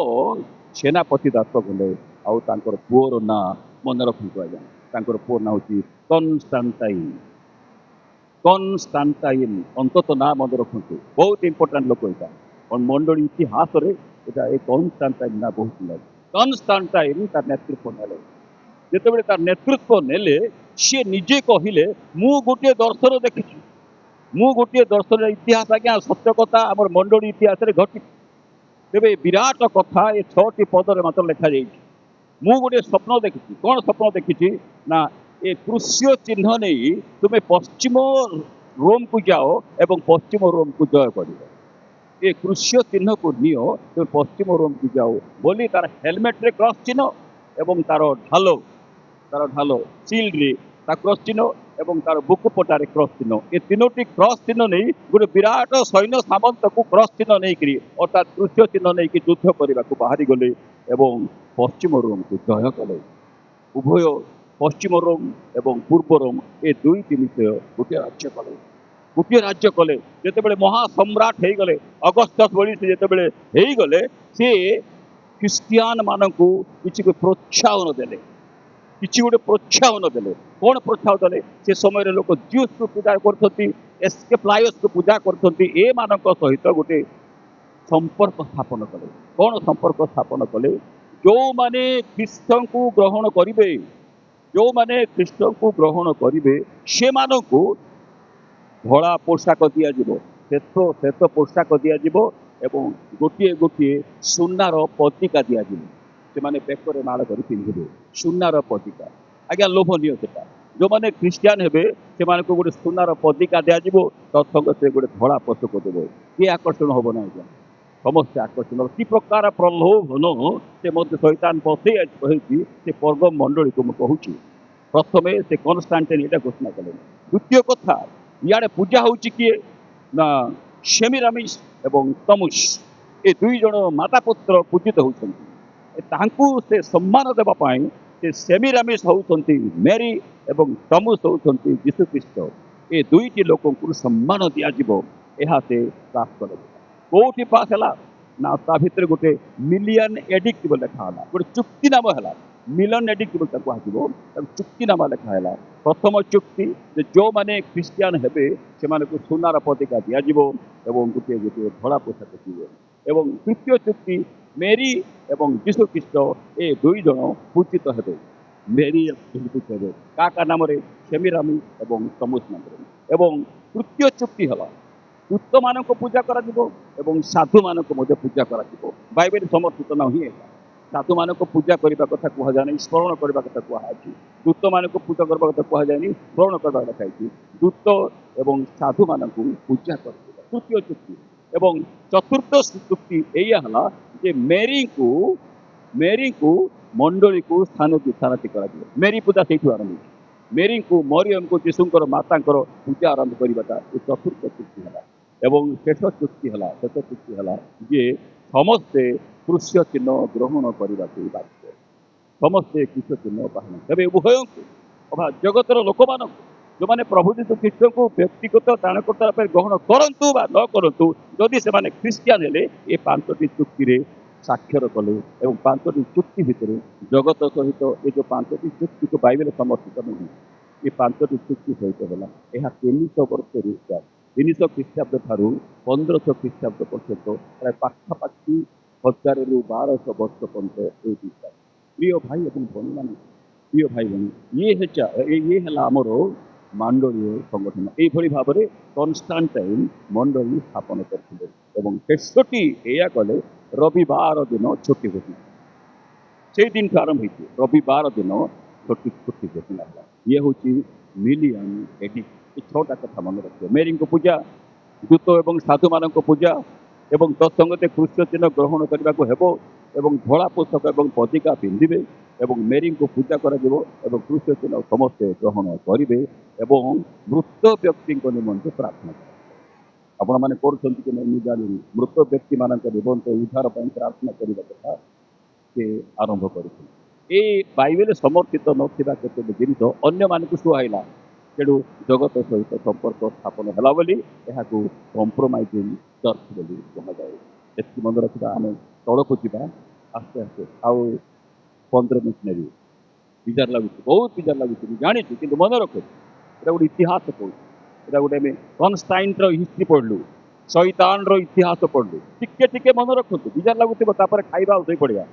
ସେନାପତି ଦାସ ଗଲେ। ଆଉ ତାଙ୍କର ପୁଅର ନାଁ ମନେ ରଖନ୍ତୁ ଆଜ୍ଞା, ତାଙ୍କର ପୁଅ ନାଁ ହଉଛି କନଷ୍ଟାଣ୍ଟାଇନ। ଅନ୍ତତଃ ନାଁ ମନେ ରଖନ୍ତୁ, ବହୁତ ଇମ୍ପୋର୍ଟାଣ୍ଟ ଲୋକ ଏଇଟା। ମଣ୍ଡଳୀ ଇତିହାସରେ ଏଇଟା ଏ କନଷ୍ଟାଣ୍ଟାଇନ ନାଁ ବହୁତ ଲାଗେ। କନଷ୍ଟାଣ୍ଟାଇନ ତାର ନେତୃତ୍ୱ ନେଲେ। ଯେତେବେଳେ ତାର ନେତୃତ୍ୱ ନେଲେ, ସିଏ ନିଜେ କହିଲେ, ମୁଁ ଗୋଟିଏ ଦର୍ଶନ ଦେଖିଛି। ମୁଁ ଗୋଟିଏ ଦର୍ଶନ, ଇତିହାସ ଆଜ୍ଞା ସତ୍ୟ କଥା ଆମର ମଣ୍ଡଳୀ ଇତିହାସରେ ଘଟିଛି। ତେବେ ବିରାଟ କଥା ଏ 6ଟି ପଦରେ ମାତ୍ର ଲେଖାଯାଇଛି। ମୁଁ ଗୋଟିଏ ସ୍ୱପ୍ନ ଦେଖିଛି। କ'ଣ ସ୍ୱପ୍ନ ଦେଖିଛି ନା, ଏ କୃଷ୍ୟ ଚିହ୍ନ ନେଇ ତୁମେ ପଶ୍ଚିମ ରୋମକୁ ଯାଅ ଏବଂ ପଶ୍ଚିମ ରୋମକୁ ଜୟ କରିବ। ଏ କୃଷ୍ୟ ଚିହ୍ନକୁ ନିଅ, ତୁମେ ପଶ୍ଚିମ ରୋମକୁ ଯାଅ ବୋଲି ତାର ହେଲମେଟରେ କ୍ରସ୍ ଚିହ୍ନ ଏବଂ ତାର ଢାଲ ସିଲ୍ଡରେ ତା କ୍ରସ୍ ଚିହ୍ନ ଏବଂ ତାର ବୁକୁ ପଟାରେ କ୍ରସ୍ ଚିହ୍ନ, ଏ 3ଟି କ୍ରସ୍ ଚିହ୍ନ ନେଇ ଗୋଟେ ବିରାଟ ସୈନ୍ୟ ସାମନ୍ତକୁ କ୍ରସ୍ ଚିହ୍ନ ନେଇକରି ଅର୍ଥାତ୍ କୃଷ୍ୟ ଚିହ୍ନ ନେଇକି ଯୁଦ୍ଧ କରିବାକୁ ବାହାରି ଗଲେ ଏବଂ ପଶ୍ଚିମ ରୋମକୁ ଜୟ କଲେ। ଉଭୟ ପଶ୍ଚିମ ରୋମ ଏବଂ ପୂର୍ବ ରୋମ ଏ ଦୁଇଟି ବିଷୟ ଗୋଟିଏ ରାଜ୍ୟ କଲେ। ଯେତେବେଳେ ମହାସମ୍ରାଟ ହେଇଗଲେ, ଅଗଷ୍ଟସ୍ ଭଳି ସେ ଯେତେବେଳେ ହେଇଗଲେ, ସେ ଖ୍ରୀଷ୍ଟିଆନ ମାନଙ୍କୁ କିଛି ପ୍ରୋତ୍ସାହନ ଦେଲେ। କ'ଣ ପ୍ରୋତ୍ସାହନ ଦେଲେ? ସେ ସମୟରେ ଲୋକ ଜିଉସକୁ ପୂଜା କରୁଛନ୍ତି, ଏସ୍କେପ୍ଲାୟସକୁ ପୂଜା କରୁଛନ୍ତି। ଏମାନଙ୍କ ସହିତ ଗୋଟେ ସମ୍ପର୍କ ସ୍ଥାପନ କଲେ। କ'ଣ ସମ୍ପର୍କ ସ୍ଥାପନ କଲେ? ଯୋଉମାନେ ଖ୍ରୀଷ୍ଟଙ୍କୁ ଗ୍ରହଣ କରିବେ ସେମାନଙ୍କୁ ଧଳା ପୋଷାକ ଦିଆଯିବ, ଶ୍ଵେତ ପୋଷାକ ଦିଆଯିବ ଏବଂ ଗୋଟିଏ ସୁନାର ପତିକା ଦିଆଯିବ। ସେମାନେ ବେକରେ ମାଳ କରି ପିନ୍ଧିବେ, ସୁନାର ପତିକା। ଆଜ୍ଞା ଲୋଭନୀୟ ସେଟା। ଯୋଉମାନେ ଖ୍ରୀଷ୍ଟିଆନ ହେବେ ସେମାନଙ୍କୁ ଗୋଟେ ସୁନାର ପତିକା ଦିଆଯିବ, ତତ୍ସଙ୍ଗେ ସେ ଗୋଟେ ଧଳା ପୋଷାକ ଦେବ। କିଏ ଆକର୍ଷଣ ହବ ନା ଆଜ୍ଞା? ସମସ୍ତେ ଆକର୍ଷଣ। କି ପ୍ରକାର ପ୍ରଲୋଭନ ସେ ମଧ୍ୟ ଶୈତାନ ପଶେଇ ହେଇଛି ସେ ପର୍ଗମ ମଣ୍ଡଳୀକୁ ମୁଁ କହୁଛି। ପ୍ରଥମେ ସେ କନଷ୍ଟାଣ୍ଟାଇନ ଏଇଟା ଘୋଷଣା କଲେ। ଦ୍ୱିତୀୟ କଥା, ଇଆଡ଼େ ପୂଜା ହେଉଛି କିଏ ନା ସେମିରାମିସ୍ ଏବଂ ତମୁସ୍, ଏ ଦୁଇ ଜଣ ମାତା ପୁତ୍ର ପୂଜିତ ହେଉଛନ୍ତି। ତାଙ୍କୁ ସେ ସମ୍ମାନ ଦେବା ପାଇଁ ସେ ସେମିରାମିସ୍ ହେଉଛନ୍ତି ମେରି ଏବଂ ତମୁସ୍ ହେଉଛନ୍ତି ଯୀଶୁଖ୍ରୀଷ୍ଟ। ଏ ଦୁଇଟି ଲୋକଙ୍କୁ ସମ୍ମାନ ଦିଆଯିବ, ଏହା ସେ ପାସ୍ କଲେ। କୋଉଠି ପାସ୍ ହେଲା ନା, ତା ଭିତରେ ଗୋଟେ ମିଲିୟନ ଏଡିକ୍ଟ ବୋଲି ଲେଖା ହେଲା, ଗୋଟେ ଚୁକ୍ତିନାମ ହେଲା। ମିଲନ ଏଡିକ୍ଟ ବୋଲି ତାକୁ କୁହାଯିବ, ତାକୁ ଚୁକ୍ତିନାମା ଲେଖା ହେଲା। ପ୍ରଥମ ଚୁକ୍ତି ଯେ ଯୋଉମାନେ ଖ୍ରୀଷ୍ଟିଆନ ହେବେ ସେମାନଙ୍କୁ ସୁନାର ପତିକା ଦିଆଯିବ ଏବଂ ଗୋଟିଏ ଧଳା ପୋଷାକ ଦିବ। ଏବଂ ତୃତୀୟ ଚୁକ୍ତି, ମେରି ଏବଂ ଯୀଶୁଖ୍ରୀଷ୍ଟ ଏ ଦୁଇ ଜଣ ପୂଜିତ ହେବେ। ମେରି ପୂଜିତ ହେବେ କାହା ନାମରେ? ସେମିରାମି ଏବଂ ତମୁସ୍ ନାମରେ। ଏବଂ ତୃତୀୟ ଚୁକ୍ତି ହେଲା, ଦୂତମାନଙ୍କୁ ପୂଜା କରାଯିବ ଏବଂ ସାଧୁମାନଙ୍କୁ ମଧ୍ୟ ପୂଜା କରାଯିବ। ବାଇବେଲ ସମର୍ଥିତ ନାହିଁ ଏହା। ସାଧୁମାନଙ୍କୁ ପୂଜା କରିବା କଥା କୁହାଯାଏନି, ସ୍ମରଣ କରିବା କଥା କୁହାଯାଇଛି। ଦୂତମାନଙ୍କୁ ପୂଜା କରିବା କଥା କୁହାଯାଏନି, ସ୍ମରଣ କରିବା କଥା ହେଇଛି। ଦୂତ ଏବଂ ସାଧୁମାନଙ୍କୁ ପୂଜା କରାଯିବ, ତୃତୀୟ ଚୁକ୍ତି। ଏବଂ ଚତୁର୍ଥ ଚୁକ୍ତି ଏଇଆ ହେଲା ଯେ ମେରିଙ୍କୁ ମଣ୍ଡଳୀକୁ ସ୍ଥାନୀତି କରାଯିବ। ମେରି ପୂଜା ସେଇଠୁ ଆରମ୍ଭ ହେଇଛି। ମେରିଙ୍କୁ, ମରିୟମଙ୍କୁ, ଯୀଶୁଙ୍କର ମାତାଙ୍କର ପୂଜା ଆରମ୍ଭ କରିବାଟା ଏ ଚତୁର୍ଥ ଚୁକ୍ତି ହେଲା। ଏବଂ ଶେଷ ଚୁକ୍ତି ହେଲା ଯେ ସମସ୍ତେ କୃଷ୍ୟ ଚିହ୍ନ ଗ୍ରହଣ କରିବାକୁ ବାଧ୍ୟ। ସମସ୍ତେ କୃଷ୍ୟ ଚିହ୍ନ ପାଳନ ତେବେ ଉଭୟଙ୍କୁ ଅବା ଜଗତର ଲୋକମାନଙ୍କୁ ଯେଉଁମାନେ ପ୍ରଭୁ ଯୀଶୁ ଖ୍ରୀଷ୍ଟଙ୍କୁ ବ୍ୟକ୍ତିଗତ ତ୍ରାଣକର୍ତ୍ତା ଭାବରେ ଗ୍ରହଣ କରନ୍ତୁ ବା ନ କରନ୍ତୁ, ଯଦି ସେମାନେ ଖ୍ରୀଷ୍ଟିଆନ ହେଲେ ଏ 5ଟି ଚୁକ୍ତିରେ ସ୍ୱାକ୍ଷର କଲେ ଏବଂ 5ଟି ଚୁକ୍ତି ଭିତରେ ଜଗତ ସହିତ ଏ ଯେଉଁ 5ଟି ଚୁକ୍ତିକୁ ବାଇବେଲ ସମର୍ଥିତ ନୁହେଁ, ଏ 5ଟି ଚୁକ୍ତି ସହିତ ହେଲା ଏହା 300 ବର୍ଷରୁ 300 ଖ୍ରୀଷ୍ଟାବ୍ଦ ଠାରୁ 1500 ଖ୍ରୀଷ୍ଟାବ୍ଦ ପର୍ଯ୍ୟନ୍ତ ପ୍ରାୟ ପାଖାପାଖି 1000ରୁ 1200 ବର୍ଷ ପର୍ଯ୍ୟନ୍ତ ଏ ବିଚାର। ପ୍ରିୟ ଭାଇ ଏବଂ ଭଉଣୀମାନେ, ପ୍ରିୟ ଭାଇ ଭଉଣୀ, ଇଏ ହେଲା ଆମର ମାଣ୍ଡଳୀୟ ସଂଗଠନ। ଏଇଭଳି ଭାବରେ କନଷ୍ଟାଣ୍ଟାଇନ ମଣ୍ଡଳୀ ସ୍ଥାପନ କରିଥିଲେ ଏବଂ ଶେଷଟି ଏଇଆ କଲେ ରବିବାର ଦିନ ଛୁଟି ଘୋଷଣା। ସେଇ ଦିନଠୁ ଆରମ୍ଭ ହେଇଛି ରବିବାର ଦିନ ଛୁଟି ଘୋଷଣା ହେଲା। ଇଏ ହେଉଛି ମିଲିୟନ ଏଡିକ୍ଟ। ଏ 6ଟା କଥା ମନେ ରଖିବ। ମେରୀଙ୍କ ପୂଜା, ଦୂତ ଏବଂ ସାଧୁମାନଙ୍କ ପୂଜା ଏବଂ ତତ୍ସଙ୍ଗତେ କୃଷ୍ଣ ଚିହ୍ନ ଗ୍ରହଣ କରିବାକୁ ହେବ ଏବଂ ଧଳା ପୋଷକ ଏବଂ ପତିକା ପିନ୍ଧିବେ ଏବଂ ମେରୀଙ୍କୁ ପୂଜା କରାଯିବ ଏବଂ କୃଷ୍ଣ ଚିହ୍ନ ସମସ୍ତେ ଗ୍ରହଣ କରିବେ ଏବଂ ମୃତ ବ୍ୟକ୍ତିଙ୍କ ନିମନ୍ତେ ପ୍ରାର୍ଥନା କରାଯିବ। ଆପଣମାନେ କରୁଛନ୍ତି କି ନାହିଁ ମୁଁ ଜାଣିନି। ମୃତ ବ୍ୟକ୍ତିମାନଙ୍କ ନିମନ୍ତେ ଉଦ୍ଧାର ପାଇଁ ପ୍ରାର୍ଥନା କରିବା କଥା ସେ ଆରମ୍ଭ କରିଥିଲେ। ଏ ବାଇବେଲ ସମର୍ଥିତ ନଥିବା କେତୋଟି ଜିନିଷ ଅନ୍ୟମାନଙ୍କୁ ସୁହାଇଲା, ତେଣୁ ଜଗତ ସହିତ ସମ୍ପର୍କ ସ୍ଥାପନ ହେଲା ବୋଲି ଏହାକୁ କମ୍ପ୍ରୋମାଇଜିଂ ଚର୍ଚ୍ଚ ବୋଲି କୁହାଯାଏ। ଏତିକି ମନେ ରଖିବା। ଆମେ ତଳକୁ ଯିବା ଆସ୍ତେ ଆସ୍ତେ। ଆଉ 15 ମିନିଟ୍ ନେବି। ବିଜାର ଲାଗୁଛି, ବହୁତ ବିଜାର ଲାଗୁଛି, ମୁଁ ଜାଣିଛି, କିନ୍ତୁ ମନେ ରଖୁଛି। ଏଇଟା ଗୋଟେ ଇତିହାସ କହୁଛି। ଏଇଟା ଗୋଟେ ଆମେ କନଷ୍ଟାଇନ୍ର ହିଷ୍ଟ୍ରି ପଢ଼ିଲୁ, ଶୈତାନର ଇତିହାସ ପଢ଼ିଲୁ। ଟିକେ ଟିକେ ମନେ ରଖନ୍ତୁ। ବିଜାର ଲାଗୁଥିବ, ତାପରେ ଖାଇବା ଆଉ ଶୋଇ ପଡ଼ିବା।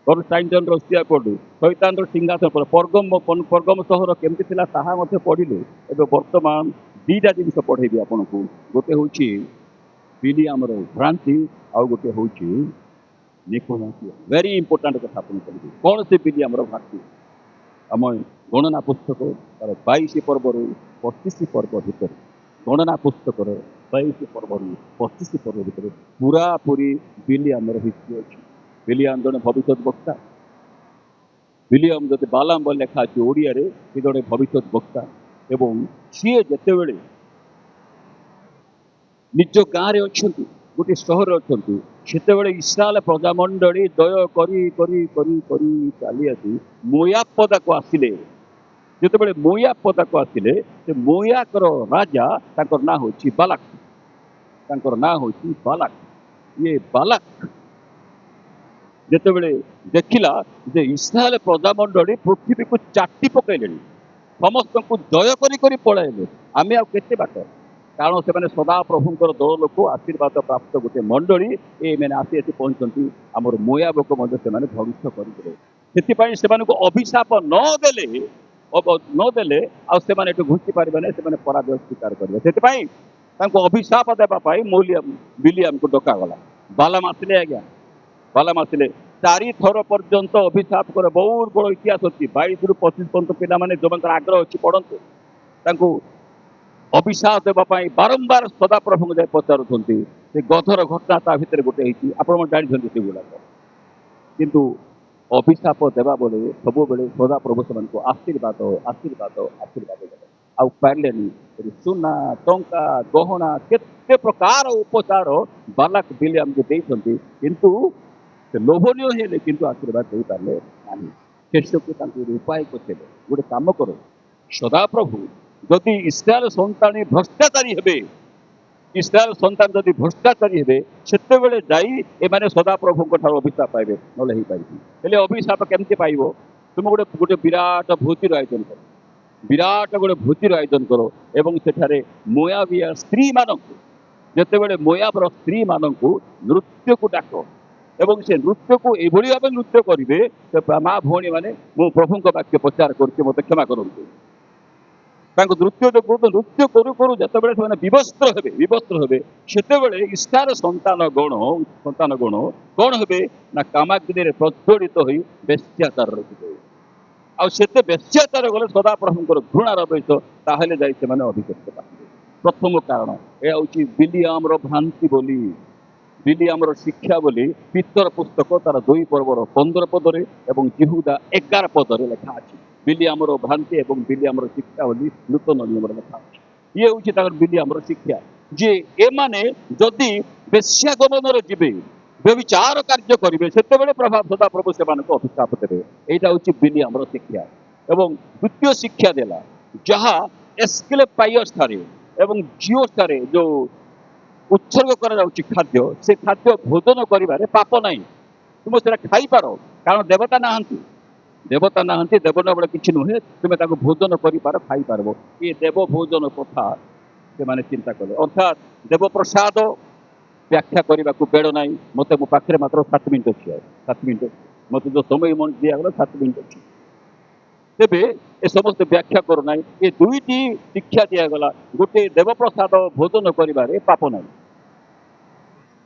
କନଷ୍ଟାଇନ୍ର ରଷିଆ ପଢ଼ିଲୁ, ଶୈତାନର ସିଂହାସନ ପଢ଼ିଲୁ, ପର୍ଗମ ସହର କେମିତି ଥିଲା ତାହା ମଧ୍ୟ ପଢ଼ିଲୁ। ଏବେ ବର୍ତ୍ତମାନ 2ଟା ଜିନିଷ ପଢ଼େଇବି ଆପଣଙ୍କୁ। ଗୋଟେ ହେଉଛି ବିଲିଆମର ଭ୍ରାନ୍ତି, ଆଉ ଗୋଟେ ହେଉଛି ନିକୋଲାସିଆ। ଭେରି ଇମ୍ପୋର୍ଟାଣ୍ଟ କଥା ଆପଣ କହିବେ। କ'ଣ ସେ ବିଲିଆମର ଭ୍ରାନ୍ତି? ଆମ ଗଣନା ପୁସ୍ତକ ତାର 22 ପର୍ବରୁ 25 ପର୍ବ ଭିତରେ, ଗଣନା ପୁସ୍ତକର 22 ପର୍ବରୁ 25 ପର୍ବ ଭିତରେ ପୁରାପୁରି ବିଲିଆମର ହିଷ୍ଟ୍ରି ଅଛି। ବିଲିଆମ ଜଣେ ଭବିଷ୍ୟତ ବକ୍ତା। ବିଲିଆମ ଯଦି ବାଲାମ ବୋଲି ଲେଖା ଅଛି ଓଡ଼ିଆରେ, ସେ ଜଣେ ଭବିଷ୍ୟତ ବକ୍ତା ଏବଂ ସିଏ ଯେତେବେଳେ ନିଜ ଗାଁରେ ଅଛନ୍ତି, ଗୋଟିଏ ସହରରେ ଅଛନ୍ତି, ସେତେବେଳେ ଇସ୍ରାଏଲ ପ୍ରଜାମଣ୍ଡଳୀ ଦୟ କରି କରି କରି କରି ଚାଲି ଆସି ମୋୟାବ ପଦାକୁ ଆସିଲେ। ଯେତେବେଳେ ମୋୟାବ ପଦାକୁ ଆସିଲେ, ସେ ମୋୟାବର ରାଜା, ତାଙ୍କର ନାଁ ହେଉଛି ବାଲାକ। ତାଙ୍କର ନାଁ ହେଉଛି ବାଲାକ। ଇଏ ବାଲାକ ଯେତେବେଳେ ଦେଖିଲା ଯେ ଇସ୍ରାଏଲ ପ୍ରଜାମଣ୍ଡଳୀ ପୃଥିବୀକୁ ଚାଟି ପକାଇଲେଣି, ସମସ୍ତଙ୍କୁ ଦୟ କରି କରି ପଳାଇଲେ, ଆମେ ଆଉ କେତେ ବାଟ? କାରଣ ସେମାନେ ସଦାପ୍ରଭୁଙ୍କର ଦଳ ଲୋକ, ଆଶୀର୍ବାଦ ପ୍ରାପ୍ତ ଗୋଟେ ମଣ୍ଡଳୀ। ଏମାନେ ଆସି ଆସି ପହଞ୍ଚନ୍ତି ଆମର ମୋୟାବକୁ ମଧ୍ୟ ସେମାନେ ଧ୍ୱଂସ କରିଦେଲେ। ସେଥିପାଇଁ ସେମାନଙ୍କୁ ଅଭିଶାପ ନଦେଲେ ଆଉ ସେମାନେ ଏଠୁ ଘୁଞ୍ଚି ପାରିବେ ନାହିଁ, ସେମାନେ ପରାଜୟ ସ୍ୱୀକାର କରିବେ। ସେଥିପାଇଁ ତାଙ୍କୁ ଅଭିଶାପ ଦେବା ପାଇଁ ବିଲିଆମକୁ ଡକାଗଲା। ବାଲାମ ଆସିଲେ। ଆଜ୍ଞା, ବାଲାମ ଆସିଲେ। 4 ଥର ପର୍ଯ୍ୟନ୍ତ ଅଭିଶାପ କରେ। ବହୁତ ବଡ଼ ଇତିହାସ ଅଛି। 22ରୁ 25 ପର୍ଯ୍ୟନ୍ତ ପିଲାମାନେ ଯେଉଁମାନଙ୍କର ଆଗ୍ରହ ଅଛି ପଢ଼ନ୍ତୁ। ତାଙ୍କୁ ଅଭିଶାପ ଦେବା ପାଇଁ ବାରମ୍ବାର ସଦାପ୍ରଭୁଙ୍କୁ ଯାଇ ପଚାରୁଛନ୍ତି। ସେ ଗଧର ଘଟଣା ତା ଭିତରେ ଗୋଟେ ହେଇଛି, ଆପଣମାନେ ଜାଣିଛନ୍ତି ସେଗୁଡ଼ାକ। କିନ୍ତୁ ଅଭିଶାପ ଦେବା ବେଳେ ସବୁବେଳେ ସଦାପ୍ରଭୁ ସେମାନଙ୍କୁ ଆଶୀର୍ବାଦ ଆଶୀର୍ବାଦ ଆଶୀର୍ବାଦ ଦେବେ। ଆଉ ପାରିଲେନି। ସୁନା, ଟଙ୍କା, ଗହଣା, କେତେ ପ୍ରକାର ଉପଚାର ବାଲାକ ବିଲିଆମକୁ ଦେଇଛନ୍ତି, କିନ୍ତୁ ସେ ଲୋଭନୀୟ ହେଲେ, କିନ୍ତୁ ଆଶୀର୍ବାଦ ଦେଇପାରିଲେ ନାହିଁ। ଶେଷକୁ ତାଙ୍କୁ ଗୋଟେ ଉପାୟ କରିଥିଲେ। ଗୋଟେ କାମ କର, ସଦାପ୍ରଭୁ ଯଦି ଇସ୍ରାଏଲ ସନ୍ତାନ ଭ୍ରଷ୍ଟାଚାରୀ ହେବେ, ଇସ୍ରାଏଲ ସନ୍ତାନ ଯଦି ଭ୍ରଷ୍ଟାଚାରୀ ହେବେ, ସେତେବେଳେ ଯାଇ ଏମାନେ ସଦାପ୍ରଭୁଙ୍କ ଠାରୁ ଅଭିଶାପ ପାଇବେ, ନହେଲେ ହେଇପାରିବେ। ହେଲେ ଅଭିଶାପ କେମିତି ପାଇବ? ତୁମେ ଗୋଟେ ବିରାଟ ଭୋଜିର ଆୟୋଜନ କର, ବିରାଟ ଗୋଟେ ଭୋଜିର ଆୟୋଜନ କର ଏବଂ ସେଠାରେ ମୋୟାବିଆ ସ୍ତ୍ରୀମାନଙ୍କୁ, ଯେତେବେଳେ ମୋୟାବର ସ୍ତ୍ରୀମାନଙ୍କୁ ନୃତ୍ୟକୁ ଡାକ ଏବଂ ସେ ନୃତ୍ୟକୁ ଏଭଳି ଭାବେ ନୃତ୍ୟ କରିବେ, ମା ଭଉଣୀ ମାନେ, ମୁଁ ପ୍ରଭୁଙ୍କ ବାକ୍ୟ ପ୍ରଚାର କରୁଛି, ମୋତେ କ୍ଷମା କରନ୍ତୁ। ତାଙ୍କୁ ନୃତ୍ୟ କରୁ କରୁ ଯେତେବେଳେ ସେମାନେ ବିବସ୍ତ୍ର ହେବେ, ସେତେବେଳେ ଇସ୍ରାଏଲ ସନ୍ତାନ ଗଣ କ'ଣ ହେବେ ନା କାମାଗ୍ନିରେ ପ୍ରଜ୍ୱଳିତ ହୋଇ ବେଶ୍ୟାଚାରରେ ଯିବେ। ଆଉ ସେତେ ବେଶ୍ୟାଚାର ଗଲେ ସଦାପ୍ରଭୁଙ୍କର ଘୃଣାର ବେଶ, ତାହେଲେ ଯାଇ ସେମାନେ ଅଭିଷେକ ପାଇବେ। ପ୍ରଥମ କାରଣ ଏହା ହେଉଛି ବିଲିଆମର ଭ୍ରାନ୍ତି ବୋଲି, ବିଲିଆମର ଶିକ୍ଷା ବୋଲି ପିତର ପୁସ୍ତକ ତାର 2 ପର୍ବର 15 ପଦରେ ଏବଂ ଜିହୁଦା 11 ପଦରେ ଲେଖା ଅଛି। ବିଲିଆମର ଭ୍ରାନ୍ତି ଏବଂ ବିଲିଆମର ଶିକ୍ଷା ବୋଲି ନୂତନ ନିୟମରେ ଲେଖା ଅଛି। ଇଏ ହେଉଛି ତାଙ୍କର ବିଲିଆମର ଶିକ୍ଷା, ଯେ ଏମାନେ ଯଦି ବେଶ୍ୟା ଗମନରେ ଯିବେ, ବ୍ୟଭିଚାର କାର୍ଯ୍ୟ କରିବେ, ସେତେବେଳେ ସଦାପ୍ରଭୁ ସେମାନଙ୍କୁ ଅଭିଶାପ ଦେବେ। ଏଇଟା ହଉଛି ବିଲିଆମର ଶିକ୍ଷା। ଏବଂ ଦ୍ୱିତୀୟ ଶିକ୍ଷା ଦେଲା, ଯାହା ଏସ୍କ୍ଲେପାଇଅସ୍ ଠାରେ ଏବଂ ଜିଓସ୍ ଠାରେ ଯୋଉ ଉତ୍ସର୍ଗ କରାଯାଉଛି ଖାଦ୍ୟ, ସେ ଖାଦ୍ୟ ଭୋଜନ କରିବାରେ ପାପ ନାହିଁ। ତୁମେ ସେଟା ଖାଇପାର, କାରଣ ଦେବତା ନାହାନ୍ତି। ଦେବତା ନାହାନ୍ତି, ଦେବତା ବଳେ କିଛି ନୁହେଁ, ତୁମେ ତାକୁ ଭୋଜନ କରିପାର, ଖାଇପାରିବ। ଏ ଦେବ ଭୋଜନ କଥା ସେମାନେ ଚିନ୍ତା କଲେ। ଅର୍ଥାତ୍ ଦେବ ପ୍ରସାଦ ବ୍ୟାଖ୍ୟା କରିବାକୁ ବେଳ ନାହିଁ। ମୋତେ ମୋ ପାଖରେ ମାତ୍ର 7 ମିନିଟ୍ ଅଛି, ଆଉ 7 ମିନିଟ୍ ଅଛି, ମୋତେ ଯେଉଁ ସମୟ ଦିଆଗଲା 7 ମିନିଟ୍ ଅଛି। ତେବେ ଏ ସମସ୍ତେ ବ୍ୟାଖ୍ୟା କରୁନାହିଁ। ଏ ଦୁଇଟି ଶିକ୍ଷା ଦିଆଗଲା, ଗୋଟେ ଦେବପ୍ରସାଦ ଭୋଜନ କରିବାରେ ପାପ ନାହିଁ।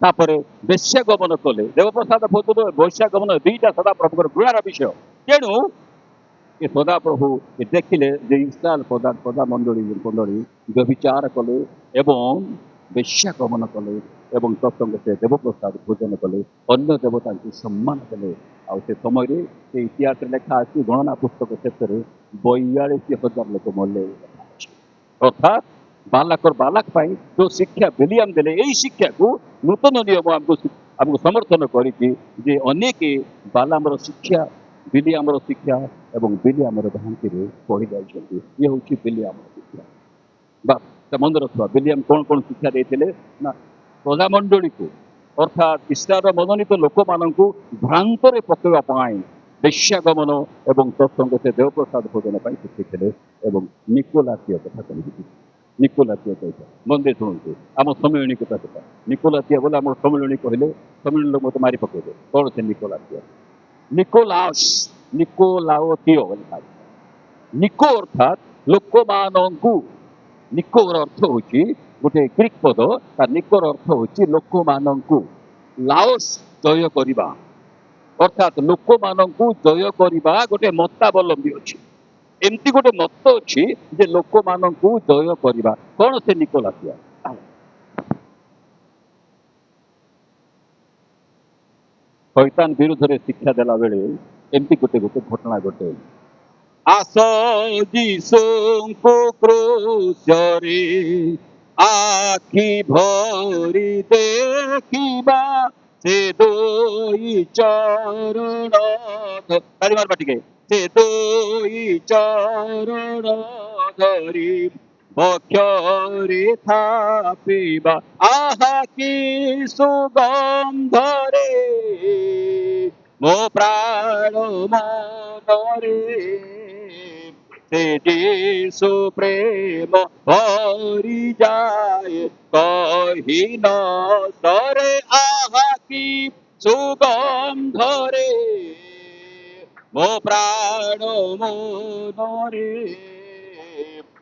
ତାପରେ ବେଶ୍ୟା ଗମନ କଲେ, ଦେବପ୍ରସାଦ ଭୋଜନ ବେଶ୍ୟା ଗମନ ଦୁଇଟା ସଦାପ୍ରଭୁଙ୍କର ଘୃଣାର ବିଷୟ। ତେଣୁ ଏ ସଦାପ୍ରଭୁ ଦେଖିଲେ ଯେ ଇସ୍ରାଏଲ ପ୍ରଜା ମଣ୍ଡଳୀ ବ୍ୟଭିଚାର କଲେ ଏବଂ ବେଶ୍ୟା ଗମନ କଲେ ଏବଂ ତତ୍ସଙ୍ଗେ ସେ ଦେବପ୍ରସାଦ ଭୋଜନ କଲେ, ଅନ୍ୟ ଦେବତାଙ୍କୁ ସମ୍ମାନ କଲେ। ଆଉ ସେ ସମୟରେ ସେ ଇତିହାସରେ ଲେଖା ଅଛି, ଗଣନା ପୁସ୍ତକ ଶେଷରେ 42,000 ଲୋକ ମଲେ ଲେଖା ଅଛି। ଅର୍ଥାତ୍ ବାଲାକ ପାଇଁ ଯୋଉ ଶିକ୍ଷା ବିଲିଆମ ଦେଲେ, ଏଇ ଶିକ୍ଷାକୁ ନୂତନ ନିୟମ ଆମକୁ ସମର୍ଥନ କରିଛି ଯେ ଅନେକ ବାଲାମର ଶିକ୍ଷା, ବିଲିଆମର ଶିକ୍ଷା ଏବଂ ବିଲିଆମର ଭ୍ରାନ୍ତିରେ ପଡ଼ି ଯାଇଛନ୍ତି। ଇଏ ହେଉଛି ବିଲିଆମର ଶିକ୍ଷା। ବା ମନେ ରଖିବା, ବିଲିଆମ କ'ଣ କ'ଣ ଶିକ୍ଷା ଦେଇଥିଲେ ନା, ପ୍ରଜାମଣ୍ଡଳୀକୁ ଅର୍ଥାତ୍ ଇସ୍ରାଏଲର ମନୋନୀତ ଲୋକମାନଙ୍କୁ ଭ୍ରାନ୍ତରେ ପକାଇବା ପାଇଁ ବେଶ୍ୟାଗମନ ଏବଂ ତତ୍ସଙ୍ଗେ ସେ ଦେବପ୍ରସାଦ ଭୋଜନ ପାଇଁ ଶିଖିଥିଲେ। ଏବଂ ନିକୋଲାତୀୟ କଥା କହିଛି, ନିକୋଲାତୀୟ କହିଲେ ମନ୍ଦିର ଶୁଣନ୍ତୁ, ଆମ ସମ୍ମିଳନୀ କଥା ସେଟା। ନିକୋଲାତୀୟ ବୋଲେ ଆମର ସମ୍ମିଳନୀ କହିଲେ ସମ୍ମିଳନୀ ଲୋକ ମୋତେ ମାରି ପକେଇବେ। କ'ଣ ସେ ନିକୋଲାତୀୟ? ନିକୋଲାଓତୀୟ, ନିକୋ ଅର୍ଥାତ୍ ଲୋକମାନଙ୍କୁ। ନିକୋର ଅର୍ଥ ହେଉଛି ଗୋଟେ ଗ୍ରୀକ୍ ପଦ, ତା ନିକୋର ଅର୍ଥ ହେଉଛି ଲୋକମାନଙ୍କୁ। ଲାଓସ୍ ଜୟ କରିବା, ଅର୍ଥାତ୍ ଲୋକମାନଙ୍କୁ ଜୟ କରିବା ଗୋଟେ ମତାବଲମ୍ବୀ ଅଛି। ଏମିତି ଗୋଟେ ମତ ଅଛି ଯେ ଲୋକମାନଙ୍କୁ ଜୟ କରିବା। କ'ଣ ସେ ନିକୋଲାତୀୟ? ଶୈତାନ ବିରୁଦ୍ଧରେ ଶିକ୍ଷା ଦେଲା ବେଳେ ଏମିତି ଗୋଟେ ଘଟଣା ଘଟେ। ଆସ ଯୀଶୁଙ୍କୁ କ୍ରୁଶରେ ଆଖି ଭରି ଦେଖିବା, ସେ ଦୁଇ ଚରଣ ମାରିବା ଟିକେ, ସେ ଦୁଇ ଚରଣ ଧରି ବକ୍ଷରେ ଥାପିବା, ଆହା କି ସୁଗନ୍ଧରେ ମୋ ପ୍ରାଣ ମନରେ, ସେ ଯୀଶୁ ପ୍ରେମ ଭରି ଯାଏ କହି ନ ସରେ, ଆହା କି ସୁଗନ୍ଧରେ ମୋ ପ୍ରାଣ ମନରେ,